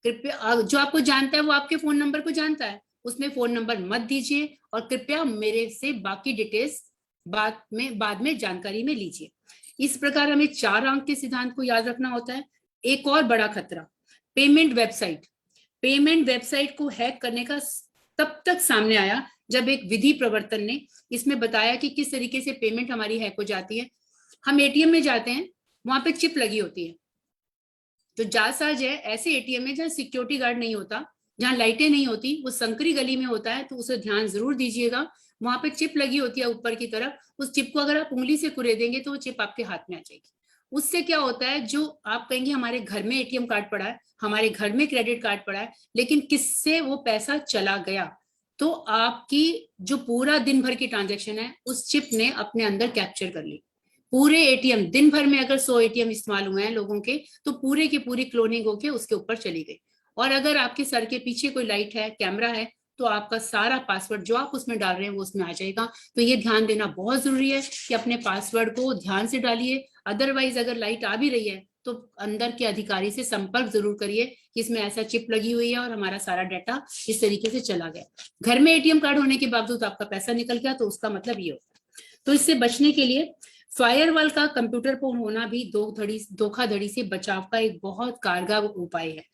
कृपया जो आपको जानता है वो आपके फोन नंबर को जानता है, उसमें फोन नंबर मत दीजिए और कृपया मेरे से बाकी डिटेल्स बाद में जानकारी में लीजिए। इस प्रकार हमें 4 अंक के सिद्धांत को याद रखना होता है। एक और बड़ा खतरा, पेमेंट वेबसाइट को हैक करने का तब तक सामने आया जब एक विधि प्रवर्तन ने इसमें बताया कि किस तरीके से पेमेंट हमारी हैक हो जाती है। हम एटीएम में जाते हैं, वहां पे चिप लगी होती है, तो जालसाज है ऐसे एटीएम में जहाँ सिक्योरिटी गार्ड नहीं होता, जहाँ लाइटें नहीं होती, वो संकरी गली में होता है, तो उसे ध्यान जरूर दीजिएगा। वहां पे चिप लगी होती है ऊपर की तरफ, उस चिप को अगर आप उंगली से कुरेदेंगे तो वो चिप आपके हाथ में आ जाएगी। उससे क्या होता है, जो आप कहेंगे हमारे घर में एटीएम कार्ड पड़ा है, हमारे घर में क्रेडिट कार्ड पड़ा है, लेकिन किससे वो पैसा चला गया, तो आपकी जो पूरा दिन भर की ट्रांजैक्शन है उस चिप ने अपने अंदर कैप्चर कर ली। पूरे एटीएम दिन भर में अगर 100 एटीएम इस्तेमाल हुए हैं लोगों के, तो पूरे की पूरी क्लोनिंग होके उसके ऊपर चली गई। और अगर आपके सर के पीछे कोई लाइट है, कैमरा है, तो आपका सारा पासवर्ड जो आप उसमें डाल रहे हैं वो उसमें आ जाएगा। तो ये ध्यान देना बहुत जरूरी है कि अपने पासवर्ड को ध्यान से डालिए। अदरवाइज अगर लाइट आ भी रही है तो अंदर के अधिकारी से संपर्क जरूर करिए कि इसमें ऐसा चिप लगी हुई है और हमारा सारा डाटा इस तरीके से चला गया। घर में एटीएम कार्ड होने के बावजूद आपका पैसा निकल गया तो उसका मतलब ये होता है। तो इससे बचने के लिए फायरवॉल का कंप्यूटर पर होना भी धोखाधड़ी से बचाव का एक बहुत कारगर उपाय है।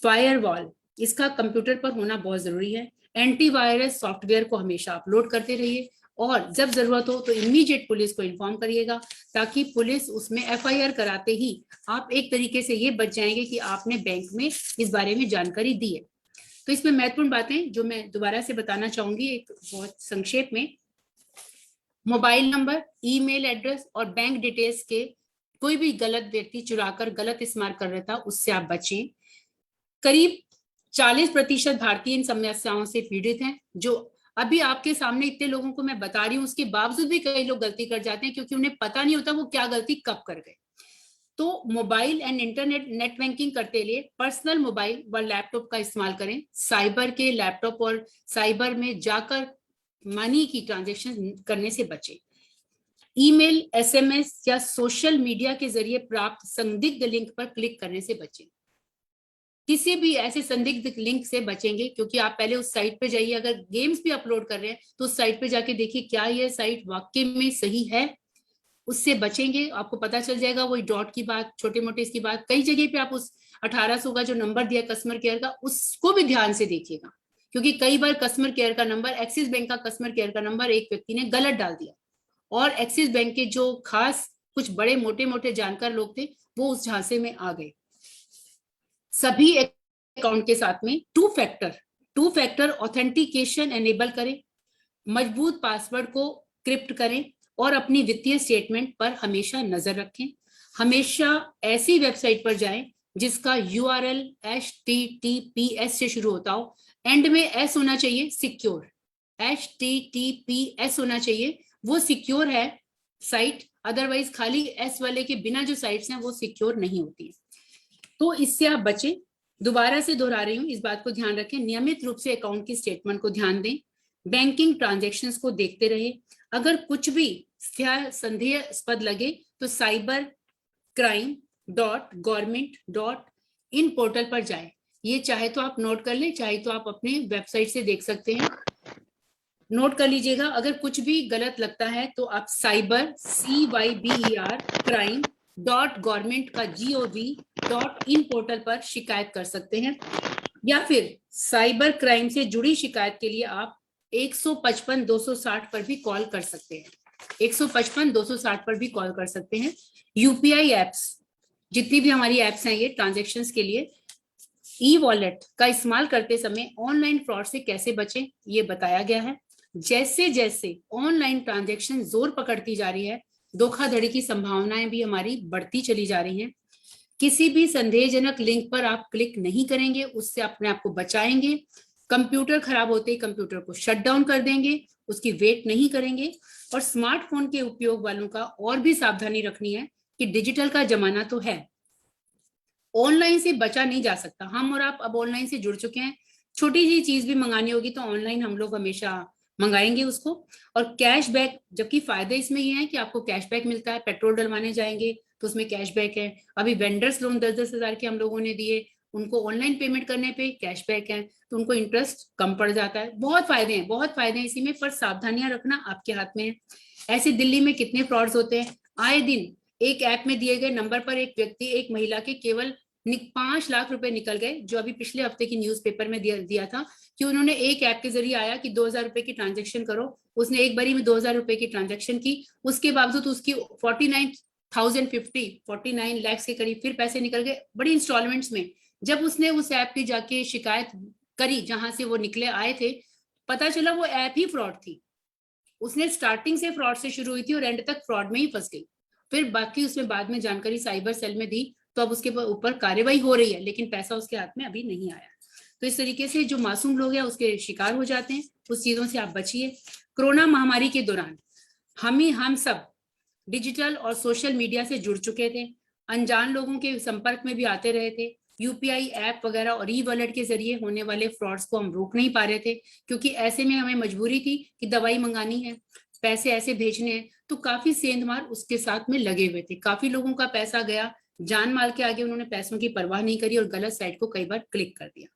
फायरवॉल इसका कंप्यूटर पर होना बहुत जरूरी है। एंटीवायरस सॉफ्टवेयर को हमेशा अपलोड करते रहिए और जब जरूरत हो तो इमीडिएट पुलिस को इन्फॉर्म करिएगा, ताकि पुलिस उसमें एफआईआर कराते ही आप एक तरीके से ये बच जाएंगे कि आपने बैंक में इस बारे में जानकारी दी है। तो इसमें महत्वपूर्ण बातें जो मैं दोबारा से बताना चाहूंगी एक बहुत संक्षेप में, मोबाइल नंबर, ईमेल एड्रेस और बैंक डिटेल्स के कोई भी गलत व्यक्ति चुराकर गलत इस्तेमाल कर रहा था उससे आप बचें। करीब 40% भारतीय इन समस्याओं से पीड़ित हैं। जो अभी आपके सामने इतने लोगों को मैं बता रही हूँ, उसके बावजूद भी कई लोग गलती कर जाते हैं क्योंकि उन्हें पता नहीं होता वो क्या गलती कब कर गए। तो mobile and internet net banking करते लिए पर्सनल मोबाइल व लैपटॉप का इस्तेमाल करें। साइबर के लैपटॉप और साइबर में जाकर मनी की ट्रांजैक्शन करने से बचें। ईमेल, एसएमएस या सोशल मीडिया के जरिए प्राप्त संदिग्ध लिंक पर क्लिक करने से बचें। किसी भी ऐसे संदिग्ध लिंक से बचेंगे, क्योंकि आप पहले उस साइट पे जाइए। अगर गेम्स भी अपलोड कर रहे हैं तो उस साइट पे जाके देखिए क्या ये साइट वाकई में सही है, उससे बचेंगे। आपको पता चल जाएगा वही डॉट की बात, छोटे मोटे इसकी बात। कई जगह पे आप उस 1800 का जो नंबर दिया कस्टमर केयर का, उसको भी ध्यान से देखिएगा, क्योंकि कई बार कस्टमर केयर का नंबर, एक्सिस बैंक का कस्टमर केयर का नंबर एक व्यक्ति ने गलत डाल दिया और एक्सिस बैंक के जो खास कुछ बड़े मोटे मोटे जानकार लोग थे वो उस झांसे में आ गए। सभी अकाउंट के साथ में टू फैक्टर ऑथेंटिकेशन एनेबल करें, मजबूत पासवर्ड को क्रिप्ट करें और अपनी वित्तीय स्टेटमेंट पर हमेशा नजर रखें। हमेशा ऐसी वेबसाइट पर जाएं जिसका URL HTTPS से शुरू होता हो, एंड में S होना चाहिए, सिक्योर, HTTPS होना चाहिए, वो सिक्योर है साइट। अदरवाइज खाली S वाले के बिना जो साइट्स हैं वो सिक्योर नहीं होती। तो इससे आप बचें। दोबारा से दोहरा रही हूँ, इस बात को ध्यान रखें, नियमित रूप से अकाउंट की स्टेटमेंट को ध्यान दें, बैंकिंग ट्रांजैक्शंस को देखते रहे। अगर कुछ भी संदेहास्पद लगे तो cybercrime.government.in पोर्टल पर जाएं। ये चाहे तो आप नोट कर लें, चाहे तो आप अपने वेबसाइट से देख सकते हैं। नोट कर लीजिएगा, अगर कुछ भी गलत लगता है तो आप cyber.government.gov.in पोर्टल पर शिकायत कर सकते हैं, या फिर साइबर क्राइम से जुड़ी शिकायत के लिए आप 155-260 पर भी कॉल कर सकते हैं। 155-260 पर भी कॉल कर सकते हैं। यूपीआई एप्स, जितनी भी हमारी एप्स हैं ये ट्रांजैक्शंस के लिए, ई वॉलेट का इस्तेमाल करते समय ऑनलाइन फ्रॉड से कैसे बचें ये बताया गया है। जैसे जैसे ऑनलाइन ट्रांजैक्शन जोर पकड़ती जा रही है, धोखाधड़ी की संभावनाएं भी हमारी बढ़ती चली जा रही हैं। किसी भी संदेहजनक लिंक पर आप क्लिक नहीं करेंगे, उससे अपने आप को बचाएंगे। कंप्यूटर खराब होते ही कंप्यूटर को शट डाउन कर देंगे, उसकी वेट नहीं करेंगे। और स्मार्टफोन के उपयोग वालों का और भी सावधानी रखनी है कि डिजिटल का जमाना तो है, ऑनलाइन से बचा नहीं जा सकता। हम और आप अब ऑनलाइन से जुड़ चुके हैं, छोटी सी चीज भी मंगानी होगी तो ऑनलाइन हम लोग हमेशा मंगाएंगे उसको। और कैशबैक, जबकि फायदे इसमें ये हैं कि आपको कैशबैक मिलता है, पेट्रोल डलवाने जाएंगे तो उसमें कैशबैक है। अभी वेंडर्स लोन 10-10 हजार के हम लोगों ने दिए, उनको ऑनलाइन पेमेंट करने पे कैशबैक है, तो उनको इंटरेस्ट कम पड़ जाता है। बहुत फायदे हैं, बहुत फायदे हैं इसी में, पर सावधानियां रखना आपके हाथ में है। ऐसे दिल्ली में कितने फ्रॉड्स होते हैं, आए दिन एक ऐप में दिए गए नंबर पर एक व्यक्ति, एक महिला के केवल 5 लाख रुपए निकल गए, जो अभी पिछले हफ्ते की न्यूज़पेपर में दिया था कि उन्होंने एक ऐप के जरिए आया कि 2000 रुपए की ट्रांजैक्शन करो, उसने एक बारी में 2000 रुपए की ट्रांजैक्शन की, उसके बावजूद उसकी 49 लाख के करीब फिर पैसे निकल गए, बड़ी इंस्टॉलमेंट्स में। जब उसने उस ऐप की जाके शिकायत करी जहां से वो निकले आए थे, पता चला वो ऐप ही फ्रॉड थी। उसने स्टार्टिंग से फ्रॉड से शुरू हुई थी और एंड तक फ्रॉड में ही फंस गई। फिर बाकी उसमें बाद में जानकारी साइबर सेल में दी, तो अब उसके ऊपर कार्रवाई हो रही है, लेकिन पैसा उसके हाथ में अभी नहीं आया। तो इस तरीके से जो मासूम लोग हैं उसके शिकार हो जाते हैं, उस चीजों से आप बचिए। कोरोना महामारी के दौरान हम सब डिजिटल और सोशल मीडिया से जुड़ चुके थे, अनजान लोगों के संपर्क में भी आते रहे थे। यूपीआई ऐप वगैरह और ई वॉलेट के जरिए होने वाले फ्रॉड्स को हम रोक नहीं पा रहे थे, क्योंकि ऐसे में हमें मजबूरी थी कि दवाई मंगानी है, पैसे ऐसे भेजने हैं, तो काफी सेंधमार उसके साथ में लगे हुए थे। काफी लोगों का पैसा गया, जान माल के आगे उन्होंने पैसों की परवाह नहीं करी और गलत साइट को कई बार क्लिक कर दिया।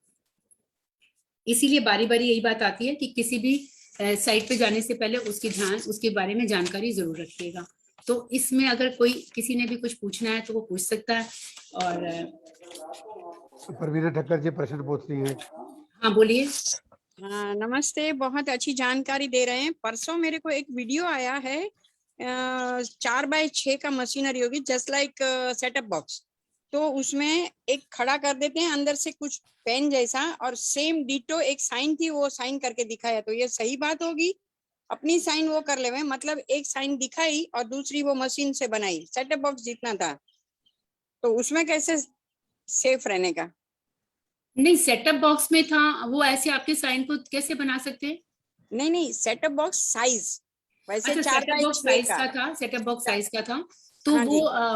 इसीलिए बारी बारी यही बात आती है कि किसी भी साइट पे जाने से पहले उसके बारे में जानकारी जरूर रखिएगा। तो इसमें अगर किसी ने भी कुछ पूछना है तो वो पूछ सकता है। और परवीना ठक्कर जी प्रश्न पूछ रही हैं। हाँ बोलिए। हाँ नमस्ते, बहुत अच्छी जानकारी दे रहे हैं। परसों मेरे को एक वीडियो आया है, 4x6 का मशीनरी होगी, जस्ट लाइक सेटअप बॉक्स, तो उसमें एक खड़ा कर देते हैं, अंदर से कुछ पेन जैसा, और सेम डिटो एक साइन थी, वो साइन करके दिखाया। तो ये सही बात होगी? अपनी साइन वो कर ले, मतलब एक साइन दिखाई और दूसरी वो मशीन से बनाई, सेटअप बॉक्स जितना था, तो उसमें कैसे सेफ रहने का? नहीं, सेटअप बॉक्स में था वो, ऐसे आपके साइन को कैसे बना सकते हैं? नहीं, सेटअप बॉक्स साइज वैसे अच्छा, सेटअप बॉक्स साइज का था, सेटअप बॉक्स साइज का था, तो हाँ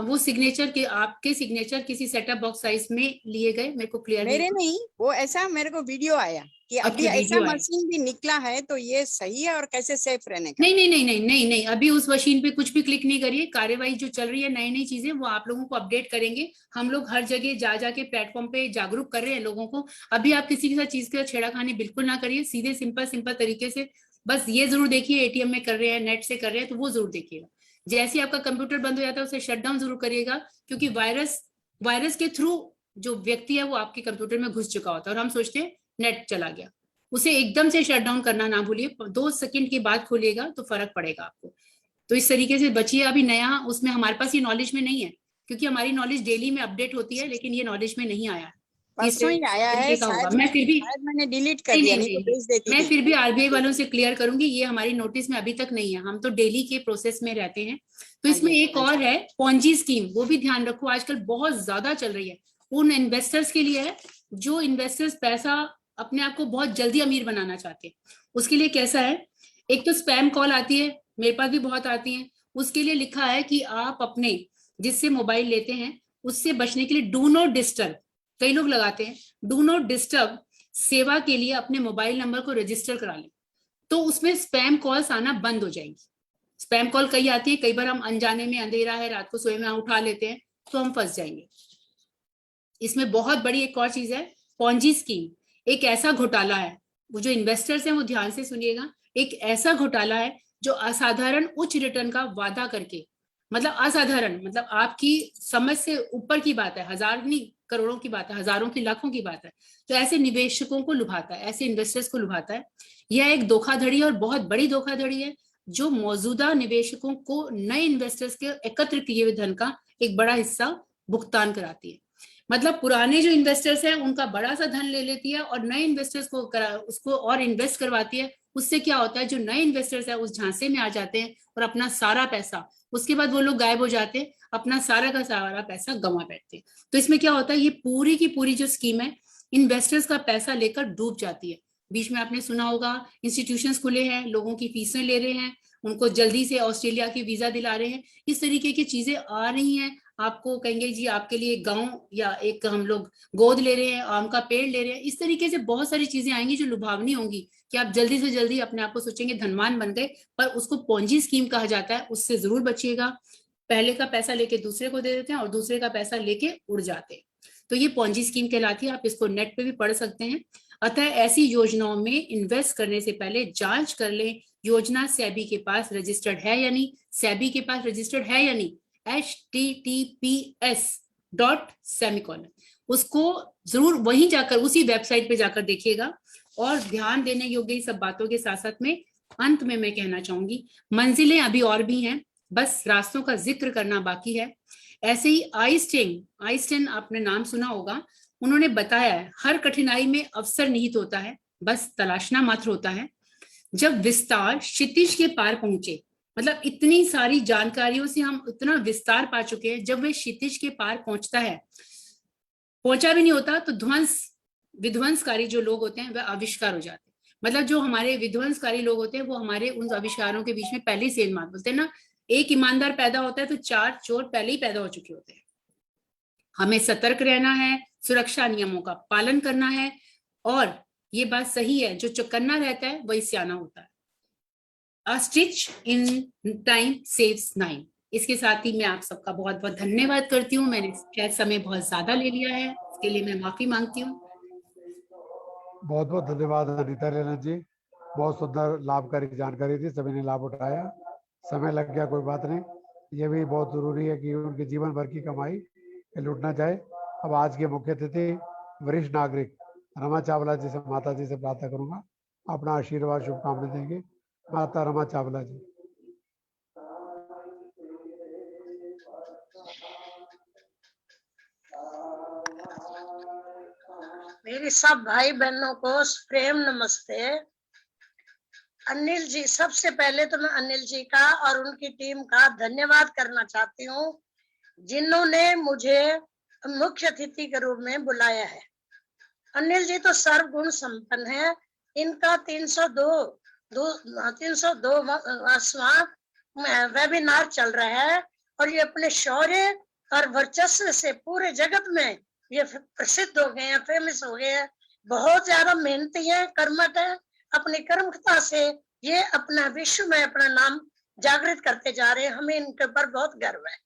वो सिग्नेचर के, आपके सिग्नेचर किसी सेटअप बॉक्स साइज में लिए गए? मेरे को क्लियर मेरे नहीं, वो ऐसा मेरे को वीडियो आया कि अभी ऐसा मशीन भी निकला है, तो ये सही है और कैसे सेफ रहने का? नहीं, अभी उस मशीन पे कुछ भी क्लिक नहीं करिए। कार्यवाही जो चल रही है, नई नई चीजें, वो आप लोगों को अपडेट करेंगे। हम लोग हर जगह जाके प्लेटफॉर्म पे जागरूक कर रहे हैं लोगों को। अभी आप किसी के साथ चीज का छेड़ाखानी बिल्कुल ना करिए, सीधे सिंपल तरीके से बस ये जरूर देखिए, एटीएम में कर रहे हैं, नेट से कर रहे हैं, तो वो जरूर देखिएगा। जैसे आपका कंप्यूटर बंद हो जाता है उसे शट डाउन जरूर करिएगा, क्योंकि वायरस के थ्रू जो व्यक्ति है वो आपके कंप्यूटर में घुस चुका होता है और हम सोचते हैं नेट चला गया। उसे एकदम से शट डाउन करना ना भूलिए, 2 सेकंड के बाद खोलिएगा तो फर्क पड़ेगा आपको। तो इस तरीके से बचिए। अभी नया उसमें हमारे पास ये नॉलेज में नहीं है, क्योंकि हमारी नॉलेज डेली में अपडेट होती है, लेकिन ये नॉलेज में नहीं आया है। परसों ही आया है, शायद मैं फिर भी मैंने डिलीट कर दिया, नहीं तो भेज देती मैं थी। फिर भी आरबीआई वालों से क्लियर करूंगी, ये हमारी नोटिस में अभी तक नहीं है, हम तो डेली के प्रोसेस में रहते हैं। तो इसमें एक और है पॉन्जी स्कीम, वो भी ध्यान रखो, आजकल बहुत ज्यादा चल रही है। उन इन्वेस्टर्स के लिए है जो इन्वेस्टर्स पैसा अपने आप को बहुत जल्दी अमीर बनाना चाहते हैं। उसके लिए कैसा है, एक तो स्पैम कॉल आती है, मेरे पास भी बहुत आती है। उसके लिए लिखा है कि आप अपने जिससे मोबाइल लेते हैं उससे बचने के लिए डू नॉट डिस्टर्ब, कई लोग लगाते हैं, डू नॉट डिस्टर्ब सेवा के लिए अपने मोबाइल नंबर को रजिस्टर करा लें, तो उसमें स्पैम कॉल्स आना बंद हो जाएंगी। स्पैम कॉल कई आती है, कई बार हम अनजाने में, अंधेरा है, रात को सोए में हम उठा लेते हैं, तो हम फंस जाएंगे। इसमें बहुत बड़ी एक और चीज है, पॉन्जी स्कीम। एक ऐसा घोटाला है, वो जो इन्वेस्टर्स हैं वो ध्यान से सुनिएगा, एक ऐसा घोटाला है जो असाधारण उच्च रिटर्न का वादा करके, मतलब असाधारण, मतलब आपकी समझ से ऊपर की बात है, हजार नहीं करोड़ों की बात है, हजारों की, लाखों की बात है, तो ऐसे निवेशकों को लुभाता है, ऐसे इन्वेस्टर्स को लुभाता है। यह एक धोखाधड़ी और बहुत बड़ी धोखाधड़ी है, जो मौजूदा निवेशकों को नए इन्वेस्टर्स के एकत्र किए हुए धन का एक बड़ा हिस्सा भुगतान कराती है। मतलब पुराने जो इन्वेस्टर्स हैं उनका बड़ा सा धन ले लेती है और नए इन्वेस्टर्स को उसको और इन्वेस्ट करवाती है। उससे क्या होता है, जो नए इन्वेस्टर्स है उस झांसे में आ जाते हैं और अपना सारा पैसा, उसके बाद वो लोग गायब हो जाते हैं, अपना सारा का सारा पैसा गंवा बैठते हैं। तो इसमें क्या होता है, ये पूरी की पूरी जो स्कीम है इन्वेस्टर्स का पैसा लेकर डूब जाती है। बीच में आपने सुना होगा इंस्टीट्यूशंस खुले हैं, लोगों की फीसें ले रहे हैं, उनको जल्दी से ऑस्ट्रेलिया की वीजा दिला रहे हैं, इस तरीके की चीजें आ रही हैं। आपको कहेंगे जी आपके लिए गांव या एक हम लोग गोद ले रहे हैं, आम का पेड़ ले रहे हैं, इस तरीके से बहुत सारी चीजें आएंगी जो लुभावनी होंगी कि आप जल्दी से जल्दी अपने आप को सोचेंगे धनवान बन गए, पर उसको पॉन्जी स्कीम कहा जाता है। उससे जरूर बचिएगा। पहले का पैसा लेके दूसरे को दे देते हैं और दूसरे का पैसा लेके उड़ जाते हैं, तो ये पॉन्जी स्कीम कहलाती है। आप इसको नेट पे भी पढ़ सकते हैं। अतः ऐसी योजनाओं में इन्वेस्ट करने से पहले जांच कर लें योजना सेबी के पास रजिस्टर्ड है या नहीं, सेबी के पास रजिस्टर्ड है या नहीं, https:// उसको जरूर वहीं जाकर उसी वेबसाइट पे जाकर देखिएगा। और ध्यान देने योग्य सब बातों के साथ साथ में अंत में मैं कहना चाहूंगी, मंजिलें अभी और भी हैं, बस रास्तों का जिक्र करना बाकी है। ऐसे ही आइंस्टाइन आपने नाम सुना होगा, उन्होंने बताया है हर कठिनाई में अवसर निहित होता है, बस तलाशना मात्र होता है। जब विस्तार क्षितिज के पार पहुंचे, मतलब इतनी सारी जानकारियों से हम इतना विस्तार पा चुके हैं, जब वे क्षितिज के पार पहुंचता है, पहुंचा भी नहीं होता तो विध्वंसकारी जो लोग होते हैं वह आविष्कार हो जाते हैं। मतलब जो हमारे विध्वंसकारी लोग होते हैं वो हमारे उन आविष्कारों के बीच में पहले से मार बोलते हैं ना, एक ईमानदार पैदा होता है तो 4 चोर पहले ही पैदा हो चुके होते हैं। हमें सतर्क रहना है, सुरक्षा नियमों का पालन करना है, और ये बात सही है, जो चौकन्ना रहता है वही सियाना होता है। A stitch in time saves 9। इसके साथ ही मैं आप सबका बहुत बहुत धन्यवाद करती हूँ। मैंने शायद समय बहुत ज्यादा ले लिया है, इसके लिए मैं माफी मांगती हूँ। बहुत बहुत धन्यवाद अनीता रेलर जी, बहुत सुंदर लाभकारी जानकारी थी, सभी ने लाभ उठाया। समय लग गया, कोई बात नहीं, ये भी बहुत जरूरी है कि उनके जीवन भर की कमाई लूटना चाहे। अब आज के मुख्य अतिथि वरिष्ठ नागरिक रमा चावला जी से, माता जी से प्रार्थना करूंगा अपना आशीर्वाद शुभकामनाएं देंगे। माता रमा चावला जी। मेरे सब भाई बहनों को प्रेम नमस्ते। अनिल जी, सबसे पहले तो मैं अनिल जी का और उनकी टीम का धन्यवाद करना चाहती हूँ, जिन्होंने मुझे मुख्य अतिथि के रूप में बुलाया है। अनिल जी तो सर्वगुण संपन्न है। इनका 302वां वेबिनार चल रहा है और ये अपने शौर्य और वर्चस्व से पूरे जगत में ये प्रसिद्ध हो गए हैं, फेमस हो गए हैं। बहुत ज्यादा मेहनती है, कर्मठ है। अपनी कर्मठता से ये अपना विश्व में अपना नाम जागृत करते जा रहे हैं। हमें इनके ऊपर बहुत गर्व है।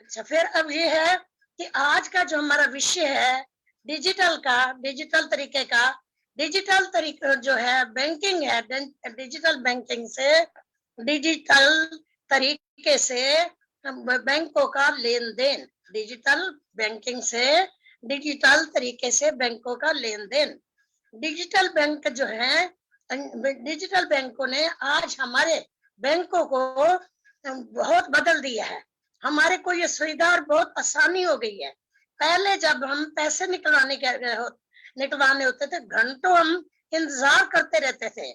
अच्छा, फिर अब ये है कि आज का जो हमारा विषय है डिजिटल तरीका जो है बैंकिंग है। डिजिटल बैंकिंग से, डिजिटल तरीके से बैंकों का लेन देन, डिजिटल बैंकिंग से डिजिटल तरीके से बैंकों का लेन देन। डिजिटल बैंक जो है, डिजिटल बैंकों ने आज हमारे बैंकों को बहुत बदल दिया है। हमारे को ये सुविधा और बहुत आसानी हो गई है। पहले जब हम पैसे निकलवाने होते थे, घंटों हम इंतजार करते रहते थे,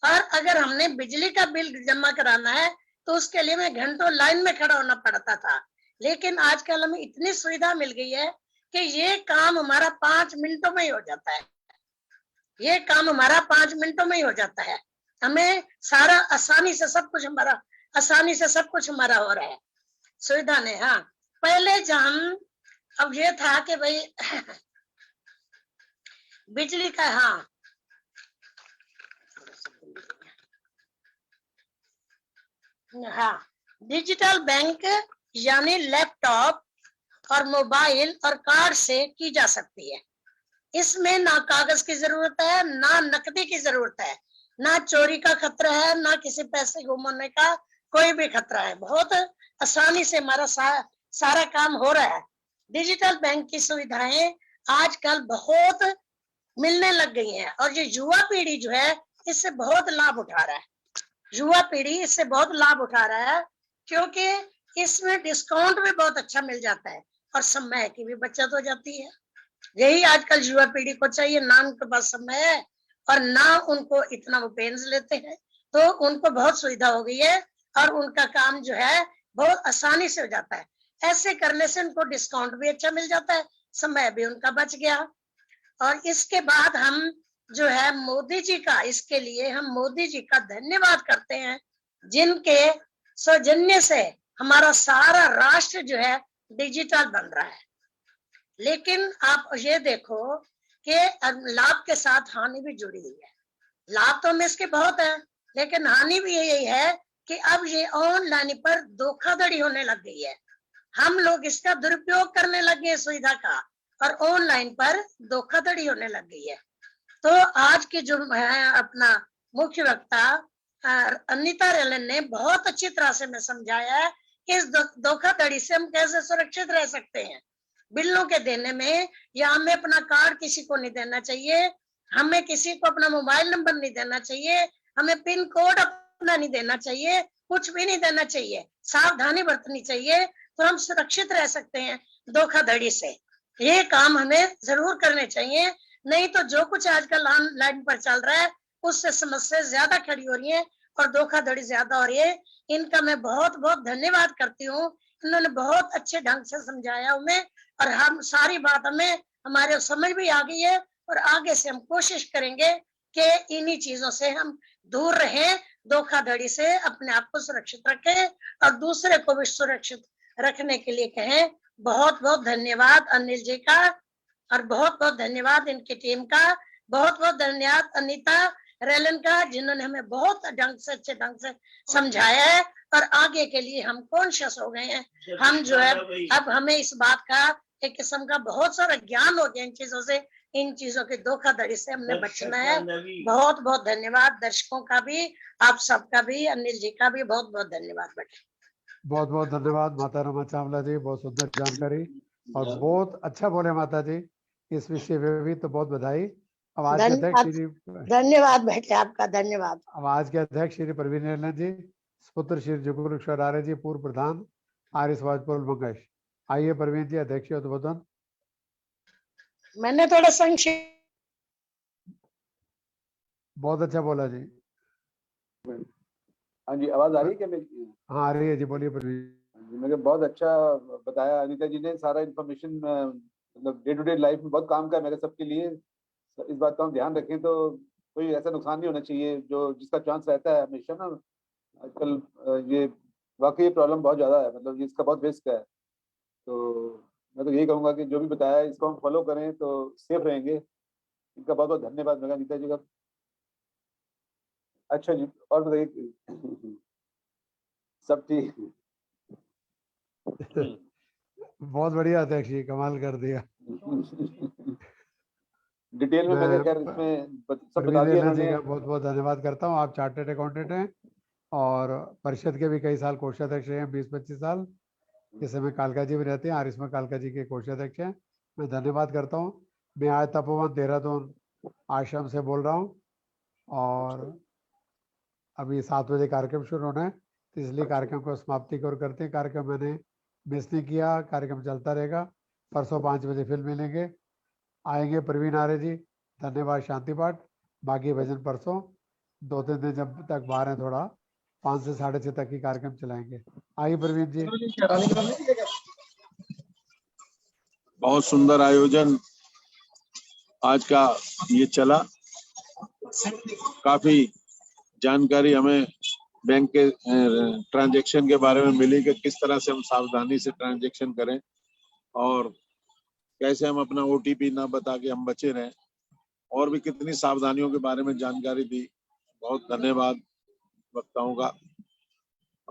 और अगर हमने बिजली का बिल जमा कराना है तो उसके लिए मैं घंटों लाइन में खड़ा होना पड़ता था। लेकिन आजकल हमें इतनी सुविधा मिल गई है कि ये काम हमारा 5 मिनटों में ही हो जाता है। ये काम हमारा 5 मिनटों में ही हो जाता है। हमें सारा आसानी से सब कुछ हमारा हो रहा है सुविधा ने। हाँ, पहले जब अब ये था कि भाई बिजली का, हाँ हाँ, डिजिटल बैंक यानी लैपटॉप और मोबाइल और कार्ड से की जा सकती है। इसमें ना कागज की जरूरत है, ना नकदी की जरूरत है, ना चोरी का खतरा है, ना किसी पैसे गुम होने का कोई भी खतरा है। बहुत आसानी से हमारा सारा काम हो रहा है। डिजिटल बैंक की सुविधाएं आजकल बहुत मिलने लग गई हैं और ये युवा पीढ़ी जो है इससे बहुत लाभ उठा रहा है। युवा पीढ़ी इससे बहुत लाभ उठा रहा है क्योंकि इसमें डिस्काउंट भी बहुत अच्छा मिल जाता है और समय की भी बचत हो जाती है। यही आजकल युवा पीढ़ी को चाहिए, ना उनके पास समय है और ना उनको इतना वो पेन्स लेते हैं, तो उनको बहुत सुविधा हो गई है और उनका काम जो है बहुत आसानी से हो जाता है। ऐसे करने से उनको डिस्काउंट भी अच्छा मिल जाता है, समय भी उनका बच गया। और इसके बाद हम जो है मोदी जी का, इसके लिए हम मोदी जी का धन्यवाद करते हैं जिनके सौजन्य से हमारा सारा राष्ट्र जो है डिजिटल बन रहा है। लेकिन आप ये देखो कि लाभ के साथ हानि भी जुड़ी हुई है। लाभ तो हमें इसके बहुत है, लेकिन हानि भी यही है कि अब ये ऑनलाइन पर धोखाधड़ी होने लग गई है। हम लोग इसका दुरुपयोग करने लगे हैं सुविधा का और ऑनलाइन पर धोखाधड़ी होने लग गई है। तो आज की जो है अपना मुख्य वक्ता अनीता रेलन ने बहुत अच्छी तरह से हमें समझाया है कि इस धोखाधड़ी से हम कैसे सुरक्षित रह सकते हैं। बिलों के देने में या हमें अपना कार्ड किसी को नहीं देना चाहिए, हमें किसी को अपना मोबाइल नंबर नहीं देना चाहिए, हमें पिन कोड अपना नहीं देना चाहिए, कुछ भी नहीं देना चाहिए। सावधानी बरतनी चाहिए तो हम सुरक्षित रह सकते हैं धोखाधड़ी से। ये काम हमें जरूर करने चाहिए, नहीं तो जो कुछ आजकल ऑनलाइन पर चल रहा है उससे समस्या ज्यादा खड़ी हो रही है और धोखाधड़ी ज्यादा हो रही है। इनका मैं बहुत बहुत धन्यवाद करती हूँ, इन्होंने बहुत अच्छे ढंग से समझाया हमें और हम सारी बात हमें हमारे समझ भी आ गई है और आगे से हम कोशिश करेंगे कि इन्हीं चीजों से हम दूर रहें, धोखाधड़ी से अपने आप को सुरक्षित रखें और दूसरे को भी सुरक्षित रखने के लिए कहें। बहुत बहुत धन्यवाद अनिल जी का और बहुत बहुत धन्यवाद इनकी टीम का। बहुत बहुत धन्यवाद अनीता रेलन का, जिन्होंने हमें बहुत ढंग से अच्छे ढंग से समझाया है और आगे के लिए हम कॉन्शियस हो गए हैं। हम जो है अब हमें इस बात का एक किस्म का बहुत सारा ज्ञान हो गया इन चीजों से, इन चीजों की धोखाधड़ी से हमने बचना है। बहुत बहुत धन्यवाद दर्शकों का भी, आप सबका भी, अनिल जी का भी बहुत बहुत धन्यवाद बेटे। बहुत बहुत धन्यवाद माता रमा चावला जी, बहुत सुंदर जानकारी और बहुत अच्छा बोले माता जी। इस विषय में भी तो बहुत बधाई। अब आज के अध्यक्ष श्री धन्यवाद बेटे, आपका धन्यवाद। अब आज के अध्यक्ष श्री प्रवीण रेलन जी, पुत्र श्री जुगुल आर्य जी, पूर्व प्रधान आर्य समाज मंगेश। आइए प्रवीण जी, अध्यक्ष उद्बोधन। मैंने थोड़ा संक्षेप। बहुत अच्छा बोला जी। हाँ जी, आवाज आ रही है क्या मेरी? हाँ आ रही है जी, बोलिए प्रवीण। मैंने बहुत अच्छा बताया अनीता जी ने, सारा इन्फॉर्मेशन मतलब डे टू डे लाइफ में बहुत काम का है मेरे सबके लिए। इस बात का हम ध्यान रखें तो कोई ऐसा नुकसान नहीं होना चाहिए जो जिसका चांस रहता है हमेशा ना। आजकल ये वाकई प्रॉब्लम बहुत ज़्यादा है, मतलब इसका बहुत रिस्क है। तो मैं तो यही कहूँगा कि जो भी बताया है इसको हम फॉलो करें तो सेफ रहेंगे। इनका बहुत बहुत धन्यवाद मेरा अनीता जी का। अच्छा जी, और बताइए सब ठीक? बहुत बढ़िया अध्यक्ष जी, कमाल कर दिया। डिटेल में मैंने खैर इसमें सब बता दिया जी का बहुत बहुत धन्यवाद करता हूँ। आप चार्टर्ड अकाउंटेंट हैं और परिषद के भी कई साल कोषाध्यक्ष हैं, 20-25 साल। इस समय कालका जी भी रहते हैं और इसमें कालका जी के कोषाध्यक्ष हैं। मैं धन्यवाद करता हूँ। मैं आज तपोवन देहरादून आश्रम से बोल रहा हूँ और अभी 7 बजे कार्यक्रम शुरू होना है, तो इसलिए कार्यक्रम को समाप्ति की ओर करते हैं। कार्यक्रम मैंने मिस नहीं किया, कार्यक्रम चलता रहेगा। परसों 5 बजे फिर मिलेंगे, आएंगे प्रवीण आर्य जी। धन्यवाद शांति पाठ, बाकी भजन परसों। 2-3 दिन जब तक बाहर हैं, थोड़ा 5 से 6:30 तक ही कार्यक्रम चलाएंगे। आइए प्रवीण जी। बहुत सुंदर आयोजन आज का ये चला। काफी जानकारी हमें बैंक के ट्रांजैक्शन के बारे में मिली कि किस तरह से हम सावधानी से ट्रांजैक्शन करें और कैसे हम अपना OTP ना बता के हम बचे रहें, और भी कितनी सावधानियों के बारे में जानकारी दी। बहुत धन्यवाद वक्ताओं का।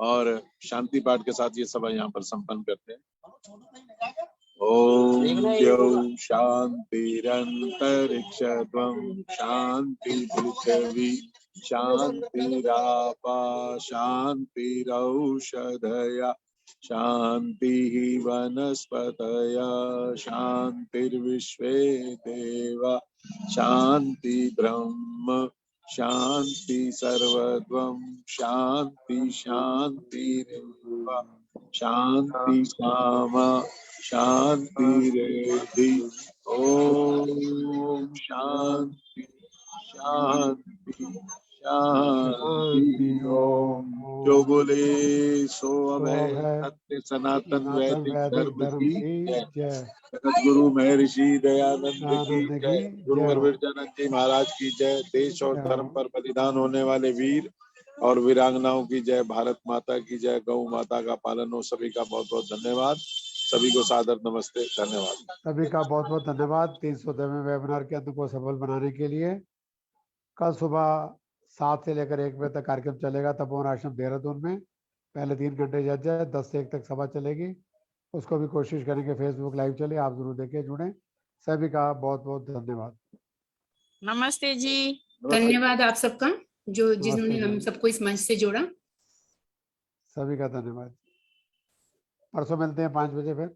और शांति पाठ के साथ ये सभा यहाँ पर संपन्न करते हैं। ओम द्यौ शांतिरंतरिक्षत्वं शांति पृथ्वी शांतिरापा शांतिरौषधया शांतिः वनस्पतयः शांतिर्विश्वे देवा शांति ब्रह्म शांति सर्वत्वं शांति शांतिरेव शांति सामा शांति रेधि ओम शांति शांति शांति ओम। जो बोले सो अभय सत्य सनातन वैदिक धर्म की जय। जगत गुरु महर्षि दयानंद की जय। गुरु गुरुवर्चनंद जी महाराज की जय। देश और धर्म पर बलिदान होने वाले वीर और वीरांगनाओं की जय। भारत माता की जय। गौ माता का पालन हो। सभी का बहुत बहुत धन्यवाद। सभी को सादर नमस्ते। धन्यवाद। सभी का बहुत बहुत धन्यवाद। 300वें वेबिनार के अंत को सफल बनाने के लिए कल सुबह 7 से लेकर 1 बजे तक कार्यक्रम चलेगा तपोवन आश्रम देहरादून में। पहले 3 घंटे जज है, 10 से 1 तक सभा चलेगी। उसको भी कोशिश करेंगे फेसबुक लाइव चले, आप जरूर देखें, जुड़ें। सभी का बहुत बहुत धन्यवाद। नमस्ते जी। धन्यवाद आप सबका जो जिन्होंने नमस्ते हम जी। सबको इस मंच से जोड़ा। सभी का धन्यवाद। परसों मिलते हैं 5 बजे फिर।